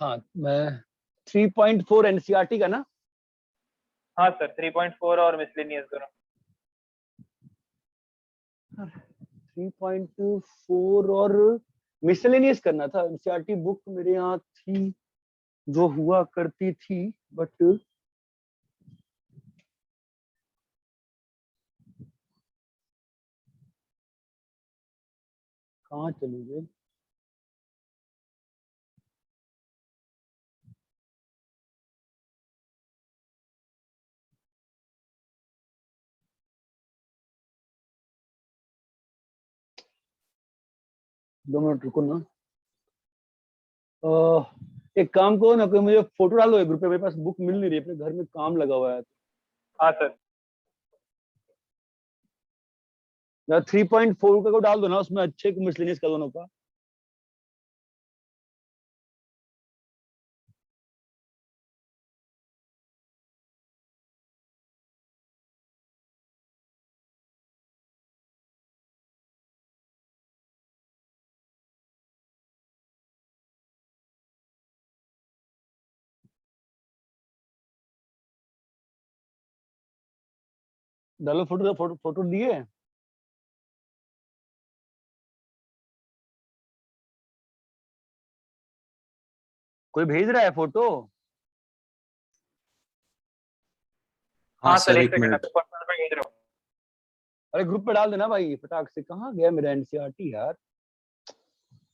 हाँ, मैं 3.4 एनसीईआरटी का ना। हाँ सर 3.4 और मिसलेनियस दोनों। 3.4 और मिसलेनियस करना था। एनसीईआरटी बुक मेरे यहाँ थी, जो हुआ करती थी, बट कहाँ चली गई? दो मिनट रुको ना। एक काम करो ना, कोई मुझे फोटो डालो एक ग्रुप पे, मेरे पास बुक मिल नहीं रही, अपने घर में काम लगा हुआ है। हाँ सर। 3.4 का को डाल दो ना, उसमें अच्छे मिसलेनियस का दोनों का। डालो फोटो, फोटो फोटो दिए। कोई भेज रहा है फोटो? हाँ सर एक सेकंड, अभी पर्सनल पे भेज रहा हूँ। अरे ग्रुप पे डाल देना भाई फटाक से। कहाँ गया मेरा एनसीईआरटी यार,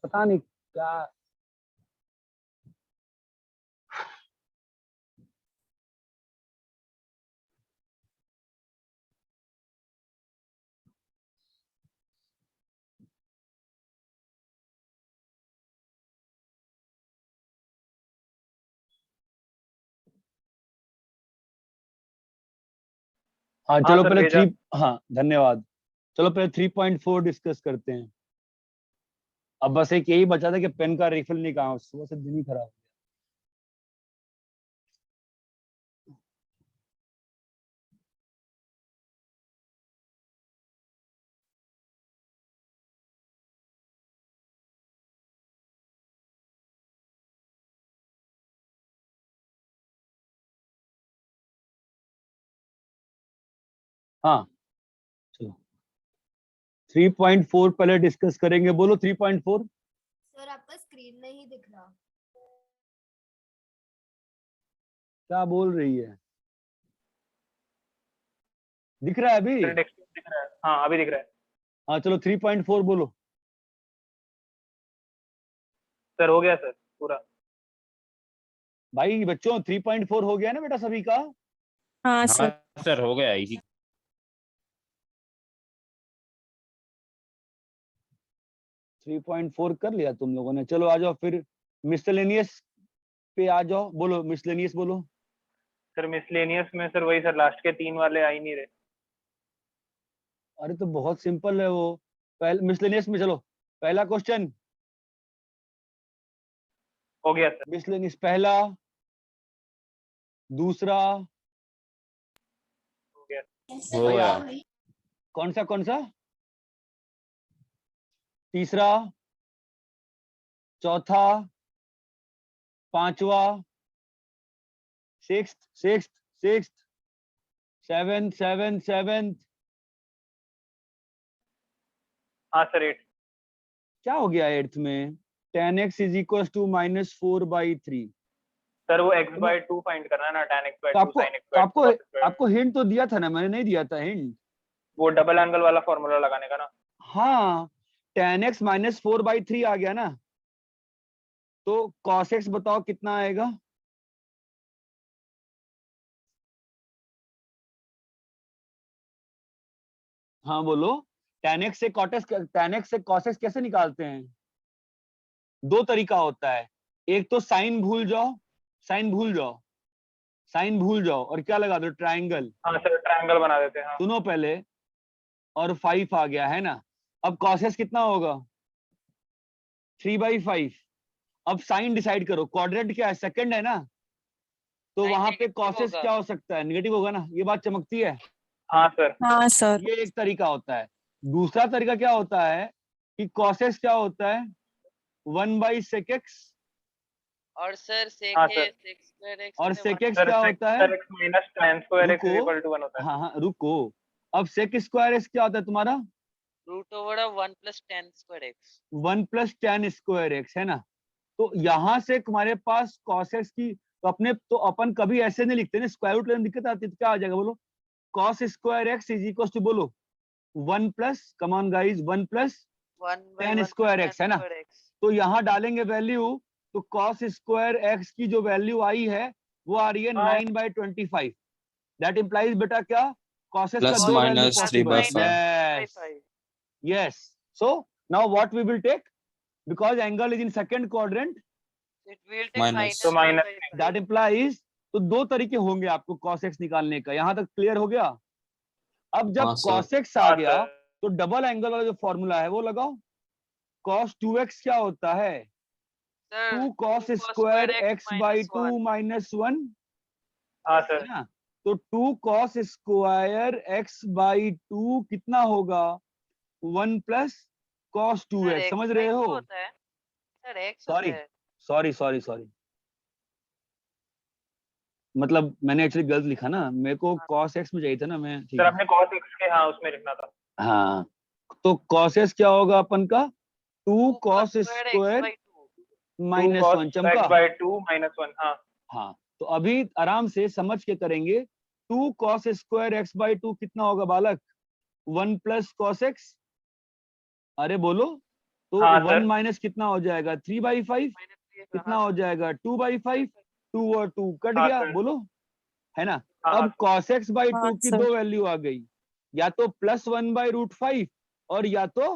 पता नहीं क्या। हाँ हाँ चलो सर पहले भेजा। हाँ धन्यवाद। चलो पहले 3.4 डिस्कस करते हैं। अब बस एक यही बचा था कि पेन का रिफिल नहीं, कहा सुबह से दिन ही खराब। हाँ चलो 3.4 पहले डिस्कस करेंगे। बोलो 3.4। सर आपका स्क्रीन नहीं दिख रहा। क्या बोल रही है? दिख रहा है अभी? सर डेस्कटॉप दिख रहा है, हाँ अभी दिख रहा है। हाँ चलो 3.4 बोलो। सर हो गया सर पूरा। भाई बच्चों 3.4 हो गया ना बेटा सभी का? हाँ हाँ सर। सर हो गया इसी। 3.4 कर लिया तुम लोगों ने। चलो आ जाओ फिर मिसलेनियस पे आ जाओ। बोलो मिसलेनियस बोलो। सर मिसलेनियस में सर वही सर, लास्ट के 3 वाले आ ही नहीं रहे। अरे तो बहुत सिंपल है वो। पहले मिसलेनियस में चलो, पहला क्वेश्चन हो गया सर। मिसलेनियस। पहला, दूसरा, हो गया। हो भाई गया। कौन सा कौन सा? तीसरा, चौथा, पांचवा, sixth sixth sixth, seven seven seven. हाँ सर 8। क्या हो गया एट्थ में? 10x is equal to -4/3। Sir वो x/2 फाइंड करना है ना, tan तो x/2 sin x/2 cos x/2। आपको हिंट तो दिया था ना, मैंने नहीं दिया था हिंट? वो डबल एंगल वाला फॉर्मूला लगाने का ना। हाँ 10x -4/3 आ गया ना, तो cos x बताओ कितना आएगा? हाँ बोलो। tan x से cos x कैसे निकालते हैं? दो तरीका होता है। एक तो साइन भूल जाओ, साइन भूल जाओ, साइन भूल जाओ और क्या लगा दो? ट्राइंगल। हाँ सर ट्रायंगल बना देते हैं हाँ। सुनो पहले, और 5 आ गया है ना। अब cos x कितना होगा? 3/5। अब साइन डिसाइड करो, क्वाड्रेंट क्या है? सेकंड है ना, तो वहां पे cos x क्या हो सकता है? नेगेटिव होगा ना। ये बात चमकती है। हाँ सर। हाँ सर। ये एक तरीका होता है। दूसरा तरीका क्या होता है कि cos x क्या होता है? 1/sec x और सर सेक हाँ, है सर। सेक स्क्वायर एक्स और मैंने sec x सर क्या होता है? x minus tan square x रुको। इज इक्वल टू 1 होता है। हाँ हाँ रुको, अब sec स्क्वायर x क्या होता है तुम्हारा? Root over of 1 plus tan square X. 1 plus tan square x है ना। तो यहाँ से तुम्हारे पास cos x की, तो अपन कभी ऐसे नहीं लिखते ना, स्क्वायर रूट लेने दिक्कत आती है, तो क्या आ जाएगा बोलो? cos square x is equal to बोलो 1 plus, come on guys, 1 plus 1 by tan 1 square plus x tan है ना। square x। तो यहाँ डालेंगे वैल्यू, तो cos स्क्वायर x की जो वैल्यू आई है वो आ रही है हाँ। 9/25। दैट इंप्लाइज बेटा क्या? cos x का Plus दो value minus Plus 3 by possible. 5. by yes 5। yes, so now what we will take, because angle is in second quadrant, It will take Minus. minus तो 3 minus by 5। that implies, तो दो तरीके होंगे आपको cos x निकालने का। यहां तक क्लियर हो गया? अब जब हाँ, सर। cos x आ हाँ, गया सर। तो डबल एंगल वाला जो फॉर्मूला है वो लगाओ। cos 2x क्या होता है? Sir 2 cos 2 square x by minus 2 1। minus 1 हाँ, है सर। ना। तो 2 cos स्क्वायर x by 2 कितना होगा? 1 plus cos sir 2x, x समझ by रहे 2 हो? होता है सर x होता सॉरी है। सॉरी सॉरी सॉरी, मतलब मैंने एक्चुअली गलत लिखा ना, मेरे को हाँ। cos x में चाहिए था ना, मैं ठीक सर है। आपने cos x के हाँ उसमें लिखना था। हाँ, तो cos x क्या होगा अपन का? 2 cos x square by 2। Minus 1 2 cos चमका। x by 2 minus 1। हाँ। हाँ, तो अभी आराम से समझ के करेंगे। 2 cos स्क्वायर x by 2 कितना होगा बालक? 1 प्लस cos x। अरे बोलो, तो हाँ, 1 सर। माइनस कितना हो जाएगा? 3/5। कितना हो जाएगा? 2/5। 2 और 2 कट हाँ, गया, सर। बोलो, है ना। हाँ, अब cos x by 2 हाँ, की सर। दो वैल्यू आ गई, या तो +1/√5 और या तो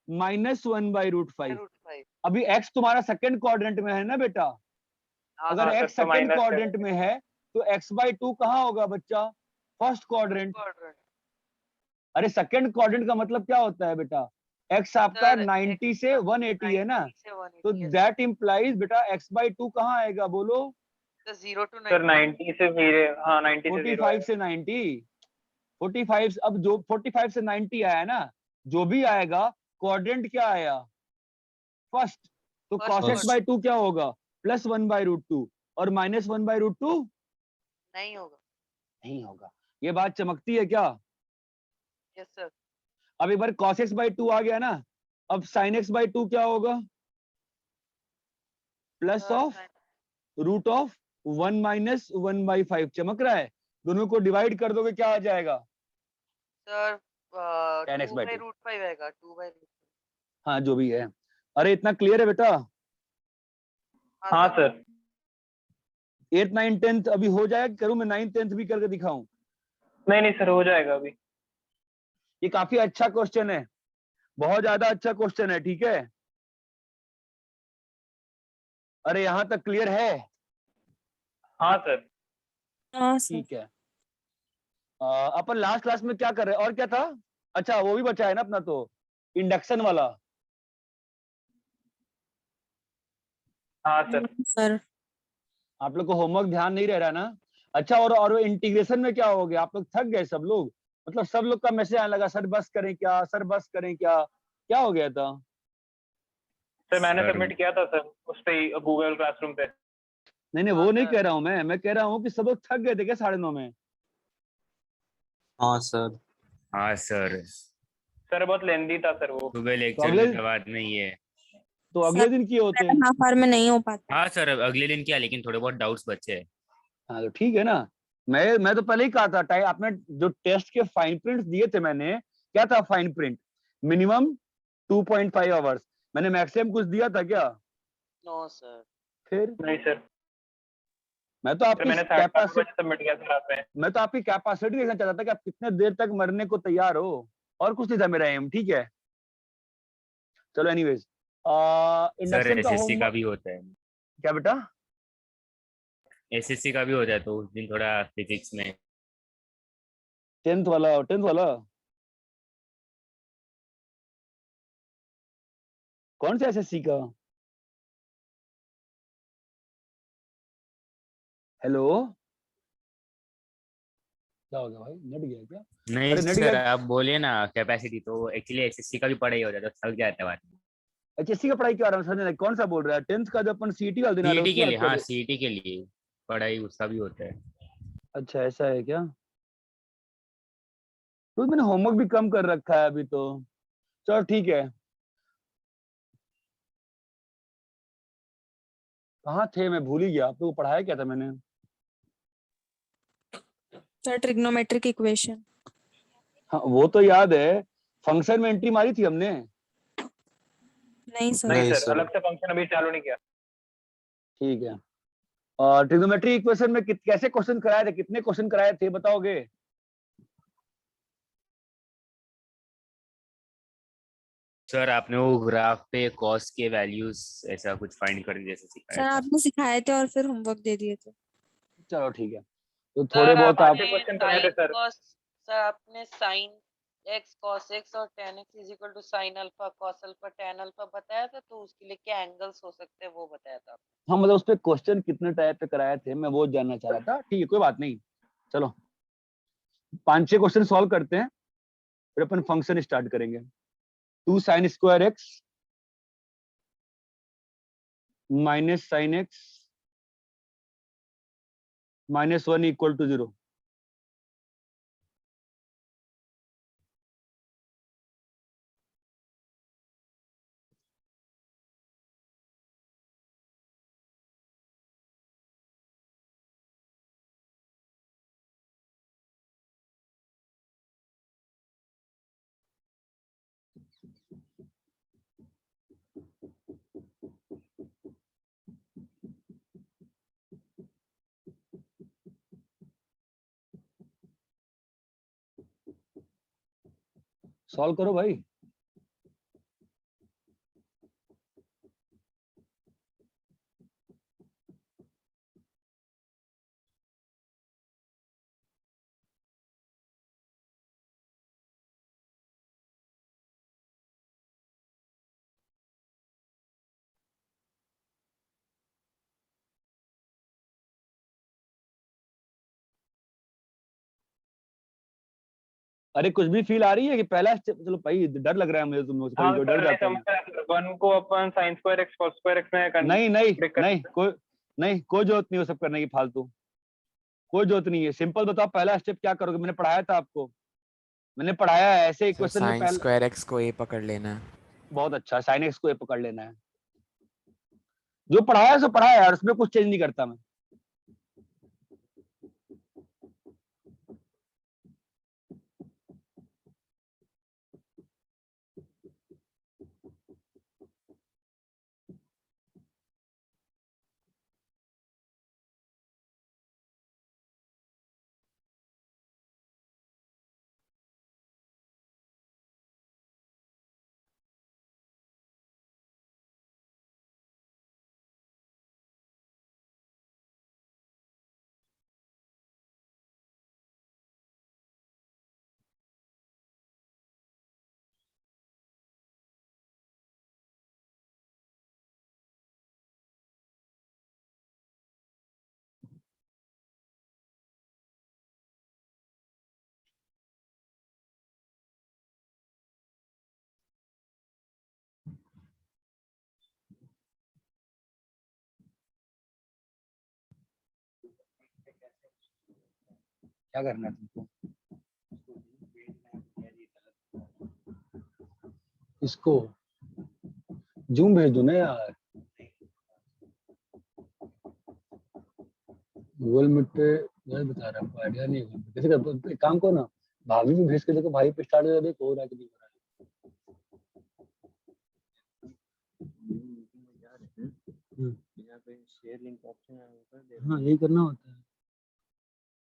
-1/√5। √5। अभी x तुम्हारा सेकंड क्वाड्रेंट में है ना बेटा। अगर हाँ, सर, x तो सेकंड minus क्वाड्रेंट में है तो x by 2 कहाँ होगा बच्चा? First quadrant. quadrant। अरे सेकंड क्वाड्रेंट का मतलब क्या होता है बेटा? x आपका सर 90 से 180 है ना, 90 से 180 तो है सर। दैट इंप्लाइज बेटा x by 2 कहाँ आएगा बोलो? तो 0 to सर 90। 90 से 0। हाँ 90 से 0 45 से 90। 45, अब जो 45 से 90 आया ना, जो भी आएगा क्वाड्रेंट क्या आया? फर्स्ट। तो First cos x by 2 क्या होगा? +1/√2 और -1/√2 नहीं होगा। नहीं होगा। ये बात चमकती है क्या? Yes sir. अब एक बार cos x by 2 आ गया ना, अब sin x by 2 क्या होगा? Plus of √1 minus 1/5। चमक रहा है? दोनों को डिवाइड कर दोगे क्या आ जाएगा? Sir 10x 2 by by 2। √5 आएगा। 2 by √5। हाँ जो भी है। अरे इतना क्लियर है बेटा? हाँ सर। 8th 9th 10th अभी हो जाएगा, करूं मैं 9th 10th भी करके दिखाऊं? नहीं सर हो जाएगा अभी। ये काफी अच्छा क्वेश्चन है, बहुत ज्यादा अच्छा क्वेश्चन है, ठीक है। अरे यहां तक क्लियर है? हाँ सर। हाँ सर। ठीक है। अपन लास्ट क्लास में क्या कर रहे हैं और क्या था? अच्छा वो भी बचा है ना अपना, तो इंडक्शन वाला। हाँ सर। सर आप लोग को होमवर्क ध्यान नहीं रह रहा ना? अच्छा, और इंटीग्रेशन में क्या हो गया? आप लोग थक गए सब लोग, मतलब सब लोग का मैसेज आने लगा, सर बस करें क्या, सर बस करें क्या? क्या हो गया था? सर मैंने सर, सबमिट किया था सर उस पे गूगल क्लासरूम पे। नहीं नहीं, हाँ वो नहीं सर। कह रहा हूँ मैं कह रहा हूँ कि सब लोग थक गए थे क्या 9:30 में? हाँ, सर। हाँ सर, सर बहुत लेंदी था सर वो। सुबह तो लेक्चर अगले में दबात नहीं है। तो अगले दिन किए होते। हाफ आवर में नहीं हो पाता। हाँ सर, अगले दिन किया लेकिन थोड़े बहुत डाउट्स बचे हैं। हाँ तो ठीक है ना। मैं तो पहले ही कहा था, टाइम आपने जो टेस्ट के फाइन प्रिंट दिए थे, मैंने क्या था फाइन प्रिंट? Minimum 2.5 hours. मैंने मैक्सिमम कुछ दिया था क्या? No sir. फिर नहीं सर। मैं तो सर आपकी मैंने 8:30 कैपेसिटी बजे सबमिट किया सर आप पे। मैं तो आपकी कैपेसिटी देखना चाहता था कि आप कितने देर तक मरने को तैयार हो, और कुछ नहीं था मेरा एम, ठीक है। चलो एनीवेज, सर इंडक्शन का एसएससी का होम भी होता है। क्या बेटा? एसएससी का भी होता है तो उस दिन थोड़ा फिजिक्स में। 10th वाला कौन सा एसएससी का? हेलो, क्या हो गया भाई, नेट गया क्या? नहीं अरे नेट सर, गया। आप बोलिए ना कैपेसिटी, तो एक्चुअली एसएससी का भी पढ़ाई हो जाता है तो थक जाता है बाद में। HSC का पढ़ाई क्या हो रहा है समझ नहीं, कौन सा बोल रहा है? 10th का जो अपन सीईटी वाले दिन आ रहे सीईटी हैं, उसकी के लिए, बात कर हाँ रहे सीईटी के लिए पढ़ाई उसका भी होता है। हो? अच्छा ऐसा है क्या? तो मैंने होमवर्क भी कम कर रखा है अभी तो। चलो ठीक है। कहाँ थे, मैं भूल ही गया। आप लोग को पढ़ाया क्या था मैंने? Sir trigonometric equation. हाँ वो तो याद है। फंक्शन में एंट्री मारी थी हमने। नहीं सर। नहीं नहीं सर, सर। अलग से फंक्शन अभी चालू नहीं किया। ठीक है। और ट्रिग्नोमेट्री इक्वेशन में कैसे क्वेश्चन कराए थे, कितने क्वेश्चन कराए थे बताओगे? सर आपने वो ग्राफ पे कॉस के वैल्यूज ऐसा कुछ फाइंड करने जैसे सिखाया सर था। आपने सिखाए थे और फिर होमवर्क दे दिए थे। चलो ठीक है। तो थोड़े सर बहुत आप आपके आपने क्वेश्चन कराए थे साइन सर। कॉस सर आपने साइन एक्स कॉस एक्स और tan x is equal to sine alpha cos alpha tan alpha बताया था, तो उसके लिए क्या एंगल्स हो सकते हैं वो बताया था। हाँ मतलब उस पे क्वेश्चन कितने टाइप पे कराए थे मैं वो जानना चाह रहा था। ठीक है कोई बात नहीं। चलो 5-6 क्वेश्चन सॉल्व करते हैं, फिर अपन फंक्शन स्टार्ट करेंगे। 2 sin² x minus sine x -1 equal to 0। Solve करो भाई। अरे कुछ भी फील आ रही है कि पहला step- चलो भाई डर लग रहा है मुझे तुम लोग से, हाँ कभी सर, डर नहीं जाता हूँ मैं। समझ रहा। वन को अपन sine square X cos square X में नहीं नहीं break कर नहीं सकते हैं। कोई नहीं, कोई जरूरत नहीं हो सब करने की फालतू। कोई जरूरत नहीं है। सिंपल बताओ पहला स्टेप क्या करोगे? मैंने पढ़ाया था आपको, मैंने पढ़ाया है ऐसे सर इक्वेशन में साइन पहला। स्क्वायर एक्स को ए पकड़ लेना है। बहुत अच्छा, साइन एक्स को ए पकड़ लेना है। जो पढ़ाया है सो पढ़ाया है यार, उसमें कुछ चेंज नहीं करता मैं। क्या करना है तुमको? इसको जूम भेज दो ना यार, गूगल मीट पे। मैं बता रहा हूँ आइडिया नहीं है कैसे कर। एक काम करो ना, भाभी में भेज के देखो, भाई पे स्टार्ट देखो हो रहा है कि नहीं हो रहा है। शेयर लिंक ऑप्शन है, हाँ यही करना होता है,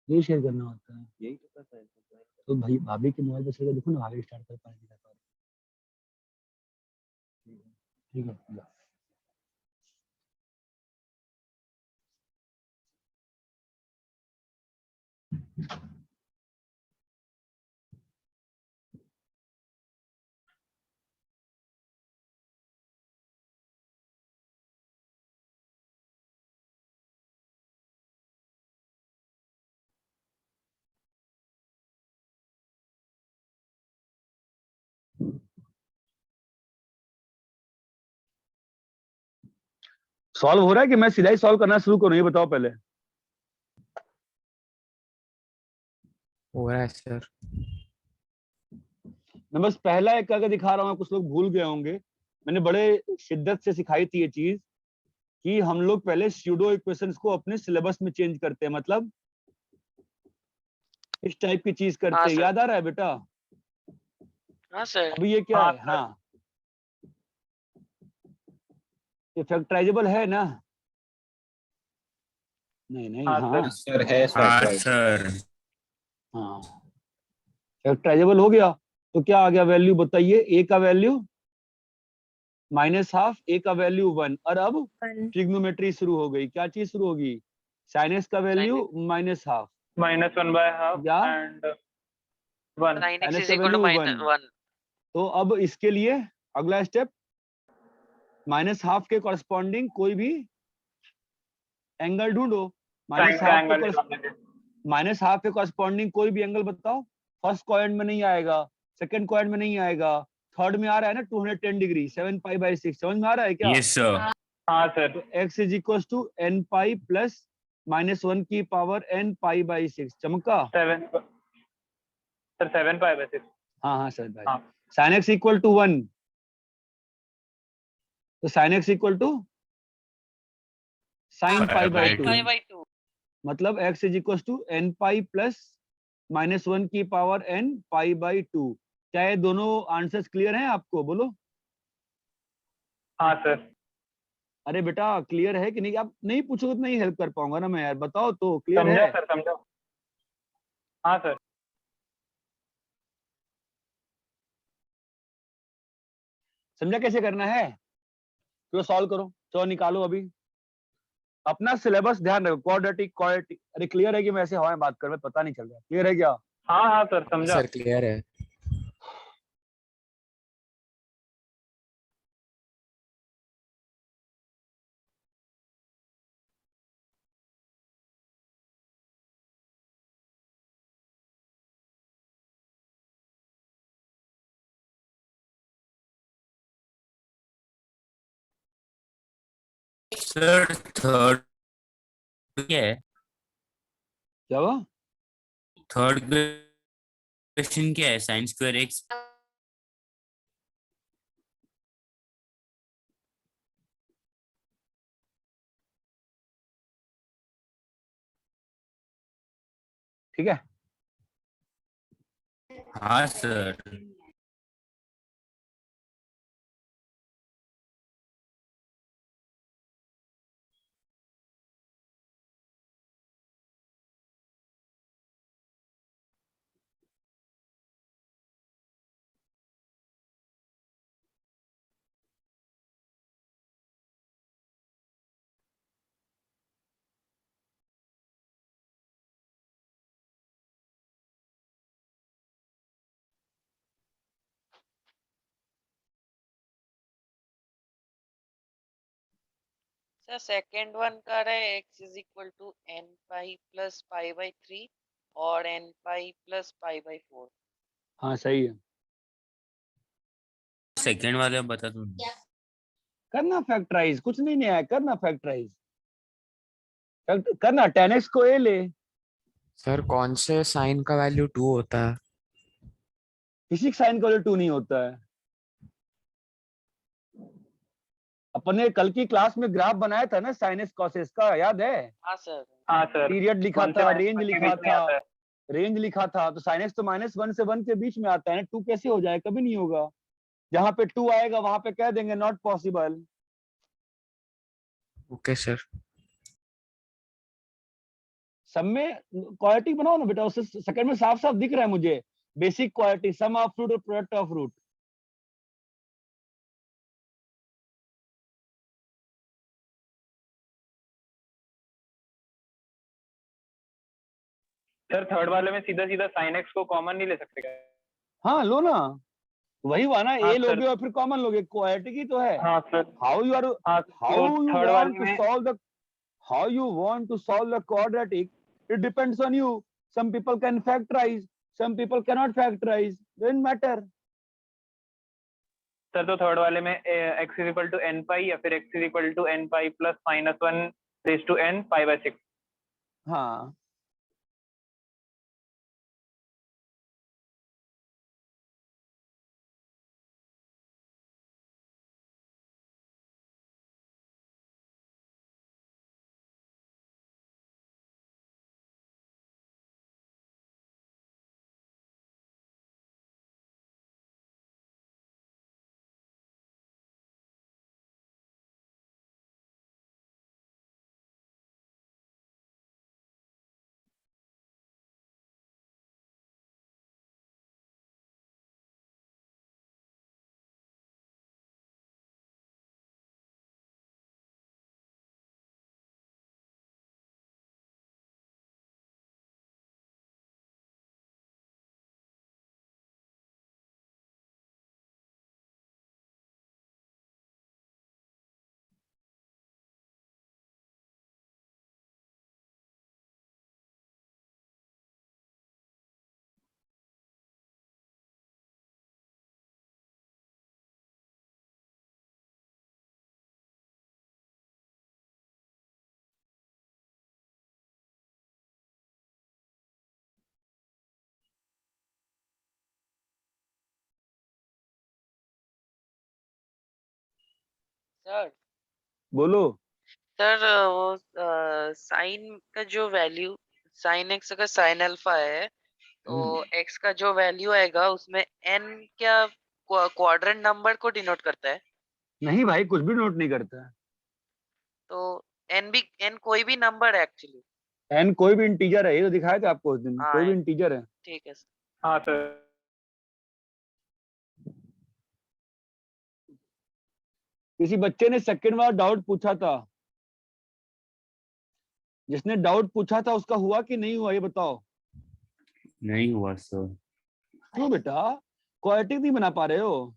यही शेयर करना होता है। यही तो करता है तो भाई भाभी के मोबाइल पे शेयर देखो ना, भाभी स्टार्ट कर पाएंगे। ठीक है। सॉल्व हो रहा है कि मैं सीधा ही सॉल्व करना शुरू करूं, ये बताओ पहले। हो रहा है सर। मैं बस पहला एक करके दिखा रहा हूँ, कुछ लोग भूल गए होंगे। मैंने बड़े शिद्दत से सिखाई थी ये चीज कि हम लोग पहले स्यूडो इक्वेशंस को अपने सिलेबस में चेंज करते हैं, मतलब इस टाइप की चीज करते हैं। सर। याद आ रहा है बेटा? हाँ सर। अभी ये क्या हाँ, है? सर। हाँ, ये फैक्टराइजेबल है ना? नहीं नहीं, हाँ, हाँ सर है हाँ फैक्टराइज। सर। हाँ, फैक्टराइजेबल हो गया। तो क्या आ गया वैल्यू बताइए? ए का वैल्यू -½ ए का वैल्यू 1, और अब 1 ट्रिग्नोमेट्री शुरू हो गई। क्या चीज शुरू होगी? साइन एक्स का वैल्यू -½ -1/2 या and 1। sin sine x x is का equal to वैल्यू 1। -1. तो अब इसके लिए अगला स्टेप, -½ के कॉरस्पॉन्डिंग कोई भी एंगल ढूंढो। साइन का एंगल -½ के कॉरस्पॉन्डिंग कोई भी एंगल बताओ। फर्स्ट क्वाड्रेंट में नहीं आएगा, सेकंड क्वाड्रेंट में नहीं आएगा, थर्ड में आ रहा है ना 210 डिग्री, 7π/6। समझ में आ रहा है क्या? Yes sir. हाँ सर। तो x = nπ प्लस -1 की पावर nπ/6। चमका? 7 सर 7π/6। हाँ हाँ सर भाई। हाँ। sin x = 1, तो sin x = sin π/2, π/2. मतलब x = nπ प्लस -1 की पावर nπ/2। क्या ये दोनों आंसर्स क्लियर हैं आपको? बोलो। हाँ सर। अरे बेटा क्लियर है कि नहीं? आप नहीं पूछोगे तो नहीं हेल्प कर पाऊंगा ना मैं यार, बताओ तो क्लियर समझा है? सर, समझा। हाँ सर। समझा कैसे करना है? तो सॉल्व करो, चलो निकालो अभी। अपना सिलेबस ध्यान रखो, क्वाड्रेटिक क्वाड्रेटिक। अरे क्लियर है कि मैं ऐसे हवा में बात कर रहा हूं, पता नहीं चल रहा। क्लियर है क्या? हाँ हाँ सर, समझा। सर क्लियर है। सर थर्ड क्या है? क्या हुआ? थर्ड क्वेश्चन क्या है? sin² x। ठीक है। हाँ सर। सर सेकंड वन कर रहे हैं x is equal to nπ plus π/3 और nπ plus π/4. हाँ सही है। सेकंड वाले बता दो। करना फैक्टराइज, कुछ नहीं नया है, करना फैक्टराइज। करना 10x को a ले। सर कौन से साइन का वैल्यू 2 होता है? किसी साइन का वैल्यू 2 नहीं होता है। अपने कल की क्लास में ग्राफ बनाया था ना sin x cos x का, याद है? हाँ सर। हाँ सर। पीरियड लिखा कौन से था, minus रेंज one के लिखा बीच में था, आता है? रेंज लिखा था। तो sin x तो -1 से 1 के बीच में आता है ना, 2 कैसे हो जाए? कभी नहीं होगा। जहां पे 2 आएगा वहां पे कह देंगे नॉट पॉसिबल। Okay sir. सब में क्वाड्रेटिक बनाओ ना बेटा, उससे सेकंड में साफ साफ दिख रहा है मुझे। Basic quadratic, sum of root और product of root. Sir third वाले में सीधा सीधा sin x को कॉमन नहीं ले सकते क्या? हाँ लो ना, वही हुआ ना, हाँ ए सर। लोगे और फिर कॉमन लोगे, क्वाड्रेटिक ही तो है। हाँ सर। हाउ यू आर, हाँ how तो you थर्ड want वाले to में solve the, how you want to solve the quadratic, it depends on you. Some people can factorize, some people cannot factorize, doesn't matter. Sir तो third वाले में x is equal to n pi या फिर x is equal to n pi plus -1 raise to n pi by 6। हाँ sir बोलो। Sir वो sine का जो वैल्यू, साइन एक्स अगर साइन अल्फा है तो एक्स का जो वैल्यू आएगा उसमें एन क्या क्वाड्रेंट नंबर को डिनोट करता है? नहीं भाई, कुछ भी नोट नहीं करता है। तो एन कोई भी नंबर है एक्चुअली? एन कोई भी इंटीजर है, ये तो दिखाया था आपको उस दिन, हाँ कोई भी इंटीजर है। ठीक है सर। हाँ सर। किसी बच्चे ने सेकंड बार डाउट पूछा था, जिसने डाउट पूछा था उसका हुआ कि नहीं हुआ, ये बताओ। नहीं हुआ सर। क्यों बेटा, क्वाड्रेटिक नहीं बना पा रहे हो?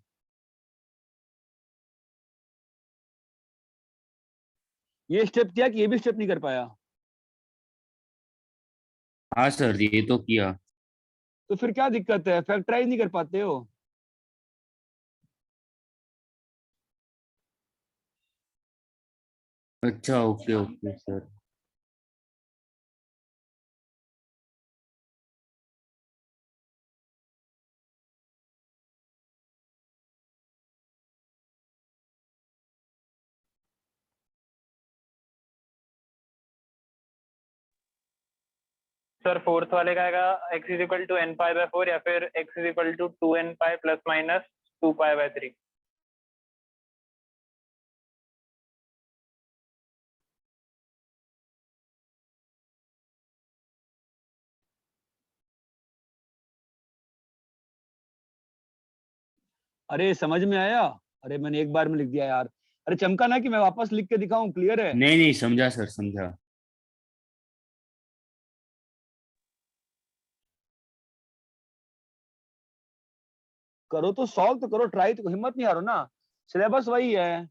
ये स्टेप किया कि ये भी स्टेप नहीं कर पाया? हाँ सर, ये तो किया। तो फिर क्या दिक्कत है, फैक्टराइज नहीं कर पाते हो? अच्छा, okay okay sir. Sir fourth वाले का आएगा x is equal to n pi by 4 या फिर x is equal to 2n pi plus minus 2 pi by 3। अरे समझ में आया? अरे मैंने एक बार में लिख दिया यार। अरे चमका ना कि मैं वापस लिख के दिखाऊं, क्लियर है? नहीं नहीं, समझा सर, समझा। करो तो सॉल्व तो करो, ट्राई तो, हिम्मत नहीं हारो ना, सिलेबस वही है।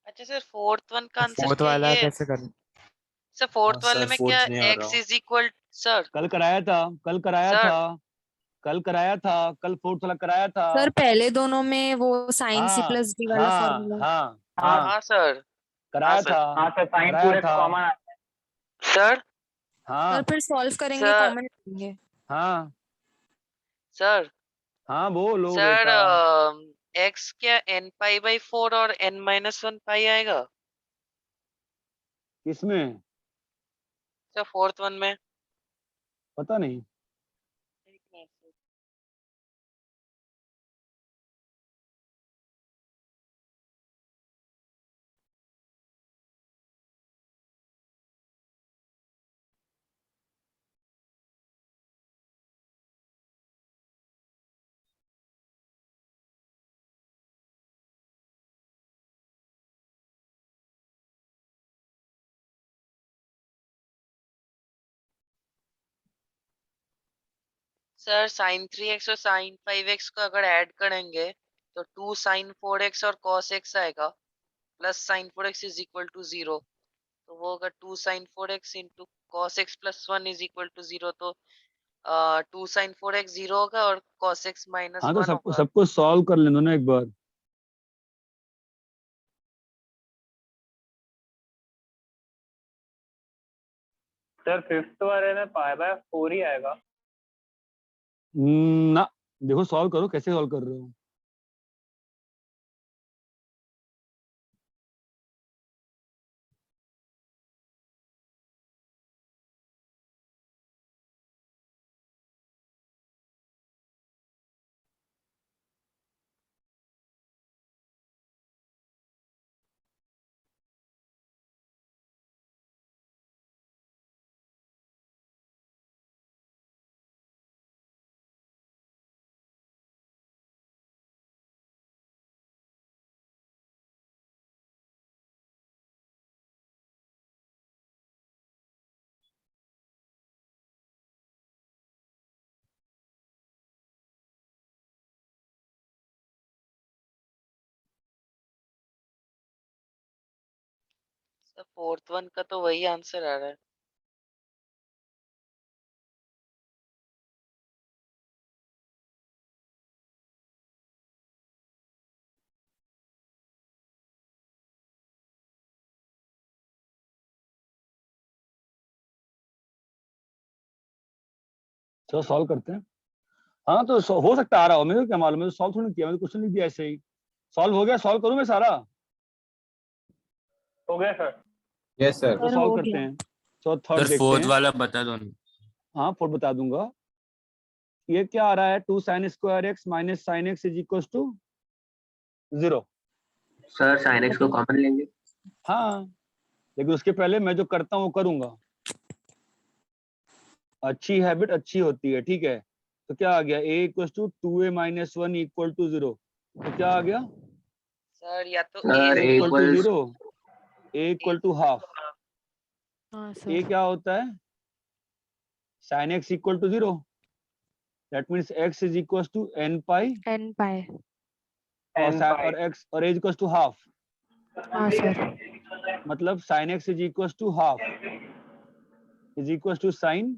अच्छा सर, फोर्थ वन का आंसर फोर्थ क्या वाला ये? कैसे कर? सर फोर्थ वाले सर में क्या फोर्थ नहीं आ रहा x इज इक्वल, सर कल कराया था, कल कराया सर था, कल कराया था, कल फोर्थ वाला कराया था। सर पहले दोनों में वो साइन सी हाँ प्लस डी वाला हाँ फॉर्मूला। हाँ हाँ हाँ, हाँ सर। हाँ कराया सर। था, हाँ सर, साइन कराया पूरे था। कॉमन। सर सर हाँ फिर सॉल्व करेंगे, सर कॉमन लेंगे। हाँ सर हाँ, बोलो सर बेटा। x क्या n पाई बाई 4 और n-1 पाई आएगा? किसमें? सर फोर्थ वन में। पता नहीं। सर sin 3x और sin 5x को अगर ऐड करेंगे तो 2 sin 4x और cos x आएगा plus sin 4x is equal to 0, तो वो होगा 2 sin 4x into cos x plus 1 is equal to 0, तो 2 sin 4x 0 होगा और cos x माइनस हाँ तो 1 सबको होगा। सबको सॉल्व कर लेना ना एक बार। सर फिफ्थ वाले में पाई बाय 4 ही आएगा। ना देखो सॉल्व करो, कैसे सॉल्व कर रहे हो। सर फोर्थ वन का तो वही आंसर आ रहा है। चलो सॉल्व करते हैं। हाँ तो हो सकता है आ रहा हो, मेरे को क्या मालूम, मैंने सॉल्व थोड़ी किया, मैंने क्वेश्चन लिख दिया ऐसे ही। सॉल्व हो गया, सॉल्व करूं मैं सारा? हो गया सर। Yes sir. तो सॉल्व करते हैं। तो थर्ड सर देखते फोर्थ हैं। वाला बता दो ना। हाँ फोर्थ बता दूंगा। ये क्या आ रहा है, 2 sin square x minus sine x is equal to 0। Sir sine x को कॉमन लेंगे। हाँ लेकिन उसके पहले मैं जो करता हूँ वो करूंगा। अच्छी हैबिट अच्छी होती है, ठीक है। तो क्या आ गया, a equal to 2a minus 1 equal to 0। तो क्या आ गया, सर या तो sir a a equal to equals 0, a equal to half. हाँ a सर। क्या होता है, sin x equal to 0। That means x is equal to n pi n pi. और x और a इक्वल टू हाफ। हाँ sir. मतलब sin x is equal to half is equal to sin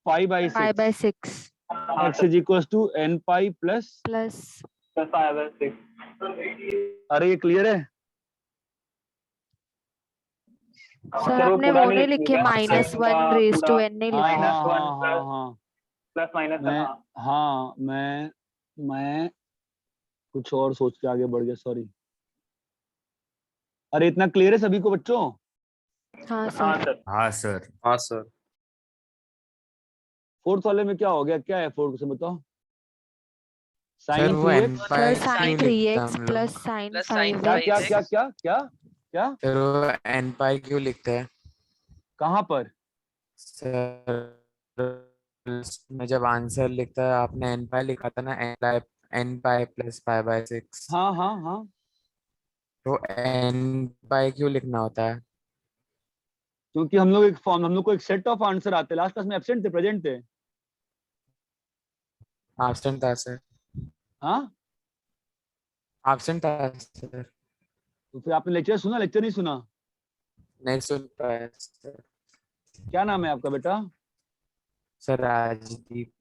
pi by pi by 6। 6 हाँ x sir, is equal to n pi plus. Plus. Pi by 6। अरे ये clear है? Sir वो आपने पूरा वो नहीं नहीं लिख लिखे दिया। माइनस पूरा 1 रेज पूरा टू n नहीं हाँ लिखा। हाँ -1 हाँ हाँ हाँ प्लस माइनस मैं हाँ। हाँ मैं कुछ और सोच के आगे बढ़ गया, सॉरी। अरे इतना क्लियर है सभी को बच्चों? हाँ हाँ सर। सर। हाँ सर। हाँ सर। फोर्थ वाले में क्या हो गया, क्या है फोर्थ से बताओ। सर साइन वो थ्री n एक्स पाई सर साइन क्यों 3x लिखते हैं हम लोग? प्लस साइन प्लस sin क्या क्या 5x। क्या 5x। क्या क्या क्या सर वो n पाई क्यों लिखते हैं? कहाँ पर? सर में जब आंसर लिखता है आपने n पाई लिखा था ना, n pi plus pi by 6। हाँ हाँ हाँ तो n पाई क्यों लिखना होता है? क्योंकि हम लोग को एक सेट ऑफ आंसर आते हैं। लास्ट क्लास में एब्सेंट थे, प्रेजेंट थे? एब्सेंट था सर। हाँ एब्सेंट था सर। तो फिर आपने लेक्चर सुना, लेक्चर नहीं सुना? नहीं सुन पाया सर। क्या नाम है आपका बेटा? सर राजदीप।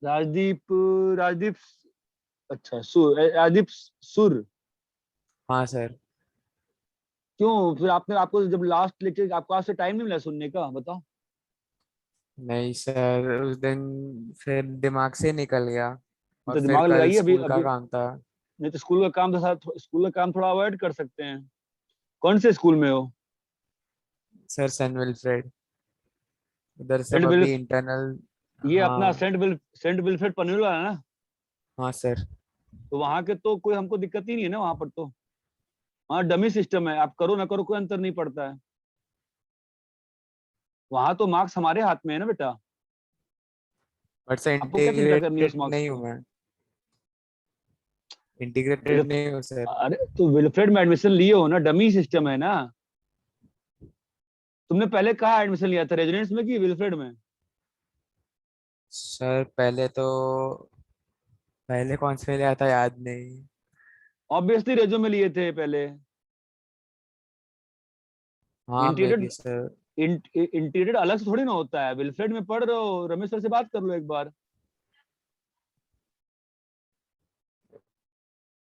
राजदीप। राजदीप। अच्छा राजदीप सुर। हाँ सर। क्यों फिर आपने, आपको जब लास्ट लेक्चर आपको आज से टाइम नहीं मिला सुनने का, बताओ? नहीं सर, उस दिन फिर दिमाग से निकल गया और तो फिर दिमाग कल लगाइए अभी स्कूल का अभी। काम था। नहीं तो स्कूल का काम तो स्कूल का काम थोड़ा अवॉइड कर सकते हैं। कौन से स्कूल में हो? सर सेंट विल्फ्रेड, उधर सेंट सब अभी विल्फ इंटरनल। ये अपना हाँ। सेंट विल्फ्रेड पनवेल वाला है ना? हाँ सर। तो वहां के तो कोई हमको दिक्कत ही नहीं है ना, वहां पर तो वहाँ डमी सिस्टम है, आप करो ना करो कोई अंतर नहीं पड़ता है। वहां तो मार्क्स हमारे हाथ में है ना बेटा, बट सर आपको क्या चिंता करनी है उस इंटीग्रेटेड मार्क्स नहीं की? हूँ मैं। इंटीग्रेटेड विल्फ- नहीं हूँ सर। अरे तो विल्फ्रेड में एडमिशन लिए हो ना, डमी सिस्टम है ना। तुमने पहले कहाँ एडमिशन लिया था, रेजिडेंस में कि विल्फ्रेड में? सर पहले कौन से लिया था याद नहीं। ऑब्वियसली रेजो में लिए थे पहले। हाँ मे इंटीग्रेटेड बी सर। इंटीग्रेटेड अलग से थोड़ी ना होता है। विल्फ्रेड में पढ़ रहे हो, रमेश सर से बात कर लो एक बार।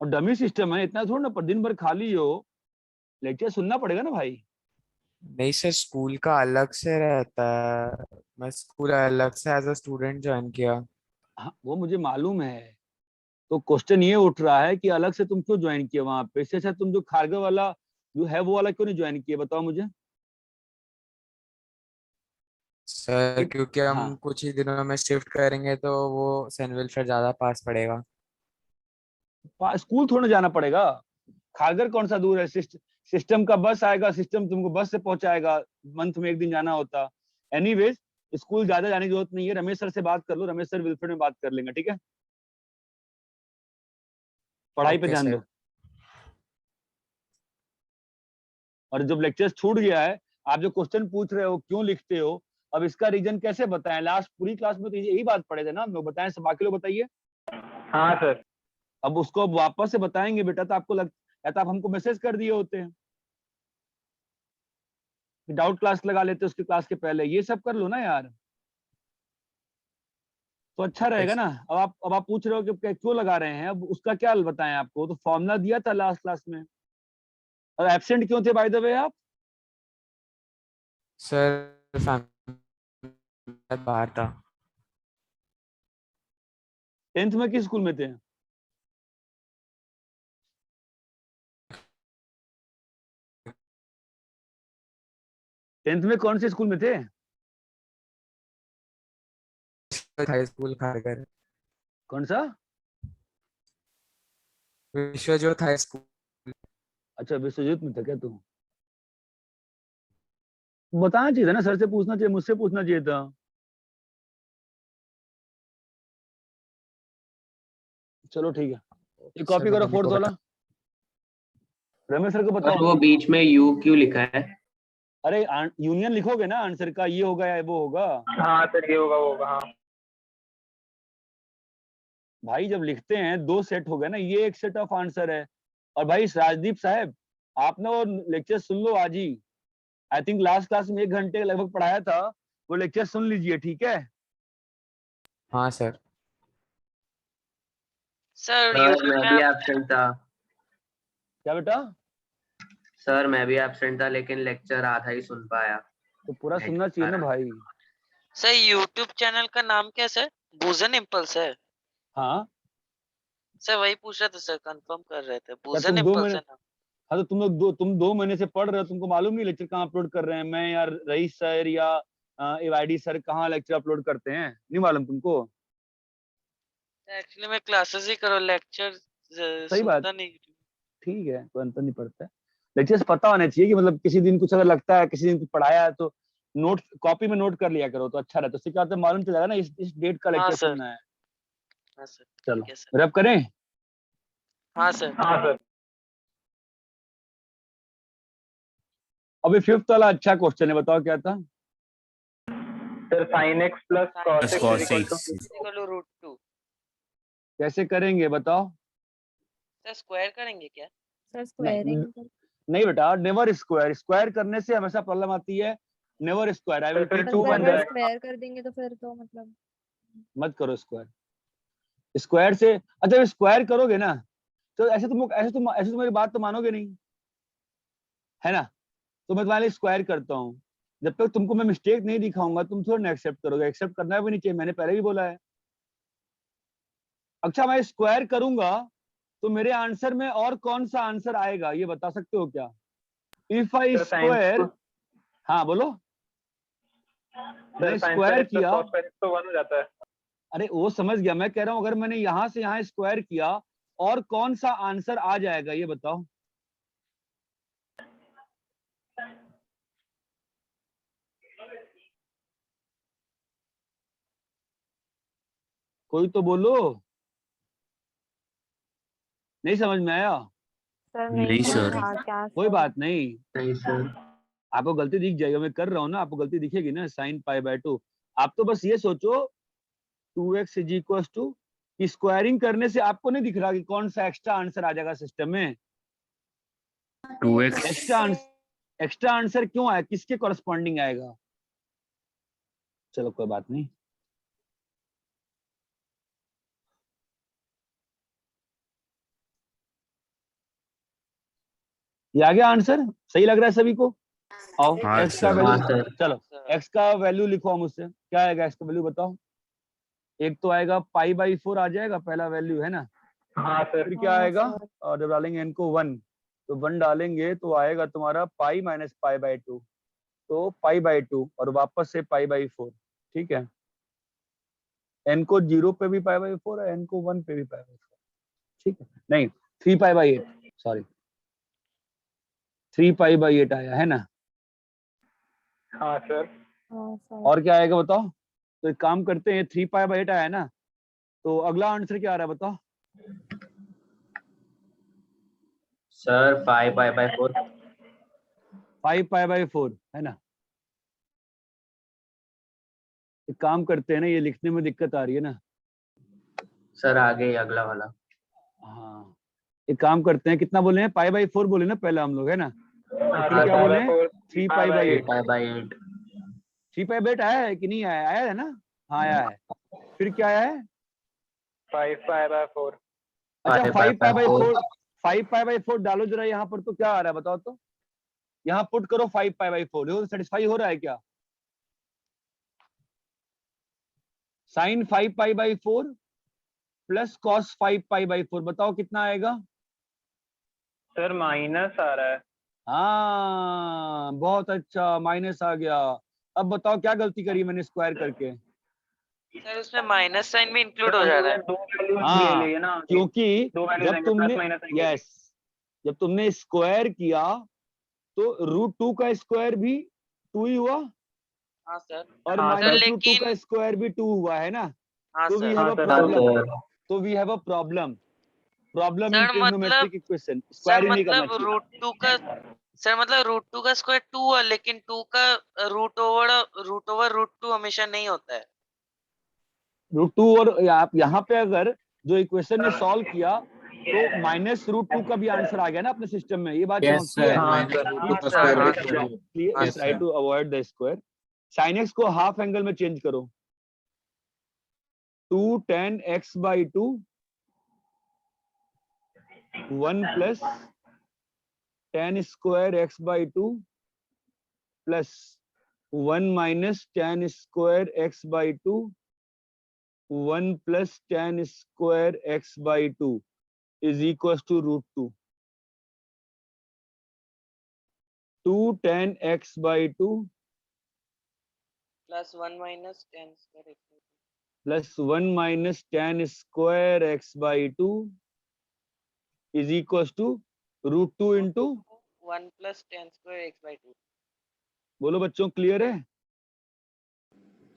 और डमी सिस्टम है, इतना थोड़ा ना पर दिन भर खाली हो, लेक्चर सुनना पड़ेगा ना भाई। नहीं सर, स्कूल का अलग से रहता है। मैं स्कूल अलग से एज अ स्टूडेंट ज्वाइन किया। हाँ वो मुझे मालूम है। तो क्वेश्चन ये उठ रहा है कि अलग से तुम क्यों ज्वाइन किए वहां पे? इससे अच्छा तुम जो खारगर वाला जो है वो वाला क्यों नहीं ज्वाइन किए, बताओ मुझे। सर एक क्योंकि हाँ हम कुछ ही दिनों में शिफ्ट करेंगे तो वो सेंट विल्फ्रेड ज्यादा पास पड़ेगा। स्कूल थोड़ा जाना पड़ेगा। खारगर कौन सा दूर है? सिस्टम का बस आएगा, सिस्टम तुमको बस से पहुंचाएगा। मंथ में एक दिन जाना होता। एनीवेज स्कूल ज्यादा जाने की जरूरत नहीं है। रमेश सर से बात कर लो, रमेश सर विल्फ्रेड में बात कर लेंगे, ठीक है। पढ़ाई पे ओके ध्यान सर। दो। और जब लेक्चर छूट गया है, आप जो क्वेश्चन पूछ रहे हो क्यों लिखते हो, अब इसका रीजन कैसे बताएं? लास्ट पूरी क्लास में तो यही बात पढ़े थे ना हम लोग। बताएं सब, बाकी लोग बताइए। हाँ सर। अब उसको अब वापस से बताएंगे बेटा तो आपको या तो आप हमको मैसेज कर दिए होते हैं, डाउट क्लास लगा लेते उसके क्लास के पहले। ये सब कर लो ना यार, तो अच्छा ओके रहेगा ना। अब आप पूछ रहे हो कि क्यों लगा रहे हैं, अब उसका क्या बताएं आपको? तो फॉर्मूला दिया था लास्ट क्लास में। और एब्सेंट क्यों थे बाय द वे आप? सर। बाहर था। 10th में किस स्कूल में थे? टेंथ में कौन से स्कूल में थे? High school Kharghar. कौन सा? विश्वज्योत हाई स्कूल। अच्छा विश्वजीत में था क्या तू? बताना चाहिए था ना, सर से पूछना चाहिए, मुझसे पूछना चाहिए था। चलो ठीक है, ये कॉपी सर करो मम्मी फोर्थ को वाला। बता। रमेश सर को और बताओ। वो बीच में यू क्यों लिखा है? अरे यूनियन लिखोगे ना आंसर का, ये होगा या वो होगा। हाँ सर, ये होगा वो होगा। हाँ भाई जब लिखते हैं दो सेट हो गए ना, ये एक सेट ऑफ आंसर है। और भाई राजदीप साहब, आपने वो लेक्चर सुन लो आज ही। आई थिंक लास्ट क्लास में 1 घंटे लगभग पढ़ाया था, वो लेक्चर सुन लीजिए, ठीक है। हाँ सर। सर सर यूट्यूब मैं में भी आप एब्सेंट था। क्या बेटा? सर मैं भी एब्सेंट था लेकिन लेक्चर आधा ही सुन पाया। तो पूरा नेट सुनना के चाहिए ना कारण। भाई। सर यूट्यूब चैनल का नाम क्या है सर? बूजन इम्पल्स है? हाँ, सर वही पूछ रहे थे सर, कंफर्म कर रहे थे, क्या बूजन तुम 2 महीने? इम्पल्स है ना? हाँ तो तुम 2 महीने से पढ़ रहे हो, तुमको मालूम नहीं लेक्चर कहाँ अपलोड कर रहे हैं? मैं या रईस सर या एवाईडी सर कहाँ लेक्चर अपलोड करते हैं, नहीं मालूम तुमको? एक्चुअली मैं क्लासेस ही करो, लेक्चर सही बात, सुनता नहीं। ठीक है, कोई अंतर नहीं पड़ता है। लेक्चर्स पता होना चाहिए कि मतलब किसी दिन कुछ अगर लगता है, किसी दिन कुछ पढ़ाया है तो नोट कॉपी में नोट कर लिया करो तो अच्छा रहता है। उससे क्या होता है, मालूम चल जाएगा ना इस डेट का हाँ लेक्चर सर। सुनना है। हाँ सर चलो ठीक है सर। रब करें। हाँ सर। हाँ सर। अभी फिफ्थ वाला अच्छा क्वेश्चन है, बताओ क्या था? Sir sine x plus cos x is cos equal x to √2। कैसे करेंगे बताओ? सर स्क्वायर करेंगे क्या? सर नहीं स्क्वायरिंग। नहीं बेटा, नेवर स्क्वायर। स्क्वायर करने से हमेशा प्रॉब्लम आती है। नेवर स्क्वायर, आई विल फिर टीच पर यू टू सर बन वन अगर डे। जाएगा। स्क्वायर कर देंगे तो फिर तो मतलब। मत करो स्क्वायर। स्क्वायर से अच्छा स्क्वायर करोगे ना, तो ऐसे तुम मेरी बात तो मानोगे नहीं, है ना? तो मैं तुम्हारे लिए स्क्वायर करता हूँ। जब तक तुमको मैं मिस्टेक नहीं दिखाऊंगा तुम थोड़ा ना एक्सेप्ट करोगे। एक्सेप्ट करना भी नहीं चाहिए, मैंने पहले भी बोला है। अच्छा मैं स्क्वायर करूंगा तो मेरे आंसर में और कौन सा आंसर आएगा, ये बता सकते हो क्या? If I sir sine square, हाँ बोलो। सर मैंने sine square square x plus किया, कॉस स्क्वायर एक्स तो 1 हो जाता है। अरे वो समझ गया, मैं कह रहा हूं अगर मैंने यहां से यहां स्क्वायर किया और कौन सा आंसर आ जाएगा ये बताओ। कोई तो बोलो, नहीं समझ में आया? सर नहीं नहीं समझ सर। में आ क्या कोई सर। बात नहीं, नहीं सर। आपको गलती दिख जाएगी, मैं कर रहा हूँ ना, आपको गलती दिखेगी ना, sin π/2। आप तो बस ये सोचो 2x is equal to, squaring करने से आपको नहीं दिख रहा कि कौन सा एक्स्ट्रा आंसर आ जाएगा सिस्टम में? 2x एक्स्ट्रा आंसर क्यों आया, किसके कॉरस्पॉन्डिंग आएगा? चलो कोई बात नहीं। ये आ गया आंसर, सही लग रहा है सभी को? आओ हाँ एक्स का सर। हाँ वैल्यू, सर। चलो एक्स का वैल्यू लिखो मुझसे, क्या आएगा एक्स का वैल्यू बताओ। एक तो आएगा π/4 आ जाएगा, पहला वैल्यू है ना। हाँ सर। फिर क्या हाँ आएगा, सर। और जब डालेंगे n को 1, तो 1 डालेंगे तो आएगा तुम्हारा पाई माइनस π/2, तो π/2 और वापस से π/4। ठीक है, n को 0 पे भी π/4 है, n को 1 पे भी π/4। ठीक है, नहीं 3π/8, सॉरी 3π/8 आया है ना। हाँ सर। हाँ सर। और क्या आएगा बताओ? तो एक काम करते हैं, 3π/8 आया ना, तो अगला आंसर क्या आ रहा है बताओ? सर 5π/4। 5π/4 है ना। एक काम करते हैं ना, ये लिखने में दिक्कत आ रही है ना। सर आगे ही अगला वाला। हाँ, एक काम करते हैं, कितना बोले हैं, π/4 बोले ना पहले हम लोग, है ना। हाँ फिर सर, क्या बोले हैं? 3π/8। 3π/8। 3π/8 आया है कि नहीं आया? आया है ना, हाँ आया है। फिर क्या आया है? 5π/4। अच्छा 5π/4। 5π/4 डालो जरा यहाँ पर, तो क्या आ रहा है बताओ तो। यहाँ पुट करो 5π/4, सेटिस्फाई हो रहा है क्या? साइन 5π/4 प्लस कॉस 5π/4, बताओ कितना आएगा? सर माइनस आ रहा है। हाँ बहुत अच्छा, माइनस आ गया। अब बताओ क्या गलती करी मैंने स्क्वायर करके? सर उसमें माइनस साइन भी इंक्लूड सर हो जा हमने रहा है। दो वैल्यूज ले हाँ, लिए ना, क्योंकि दो वैल्यूज जब आएंगे, तुमने, प्लस माइनस आएंगे। यस, जब तुमने स्क्वायर किया तो √2 का स्क्वायर भी 2 ही हुआ, हाँ सर। और हाँ माइनस सर। √2 का लेकिन स्क्वायर भी 2 हुआ है ना। हाँ तो वी सर। हैव हाँ अ सर। हाँ प्रॉब्लम, सर। तो we have a problem in sir trigonometric मतलब इक्वेशन, सर स्क्वायरिंग नहीं करना मतलब चाहिए। √2 का सर मतलब √2 का स्क्वायर 2 है, लेकिन 2 का √2 हमेशा नहीं होता है। √2, और आप यहाँ पे अगर जो इक्वेशन ने सॉल्व किया तो -√2 का भी आंसर आ गया ना अपने सिस्टम में, ये बात यस चमकती है। सर, हाँ माइनस सर। √2 हाँ का सर। स्क्वायर हाँ भी sir. 2। Please yes try sir. To avoid the square. Sine x को हाफ एंगल में चेंज करो, 2 tan x/2 1 plus tan square x/2 plus 1 minus tan square x/2 1 plus tan square x/2 is equal to √2। 2 tan x/2 plus 1 minus 10 square plus 1 minus tan square x/2 is equal to √2 into, 1 plus 10 square x/2। बोलो बच्चों clear है?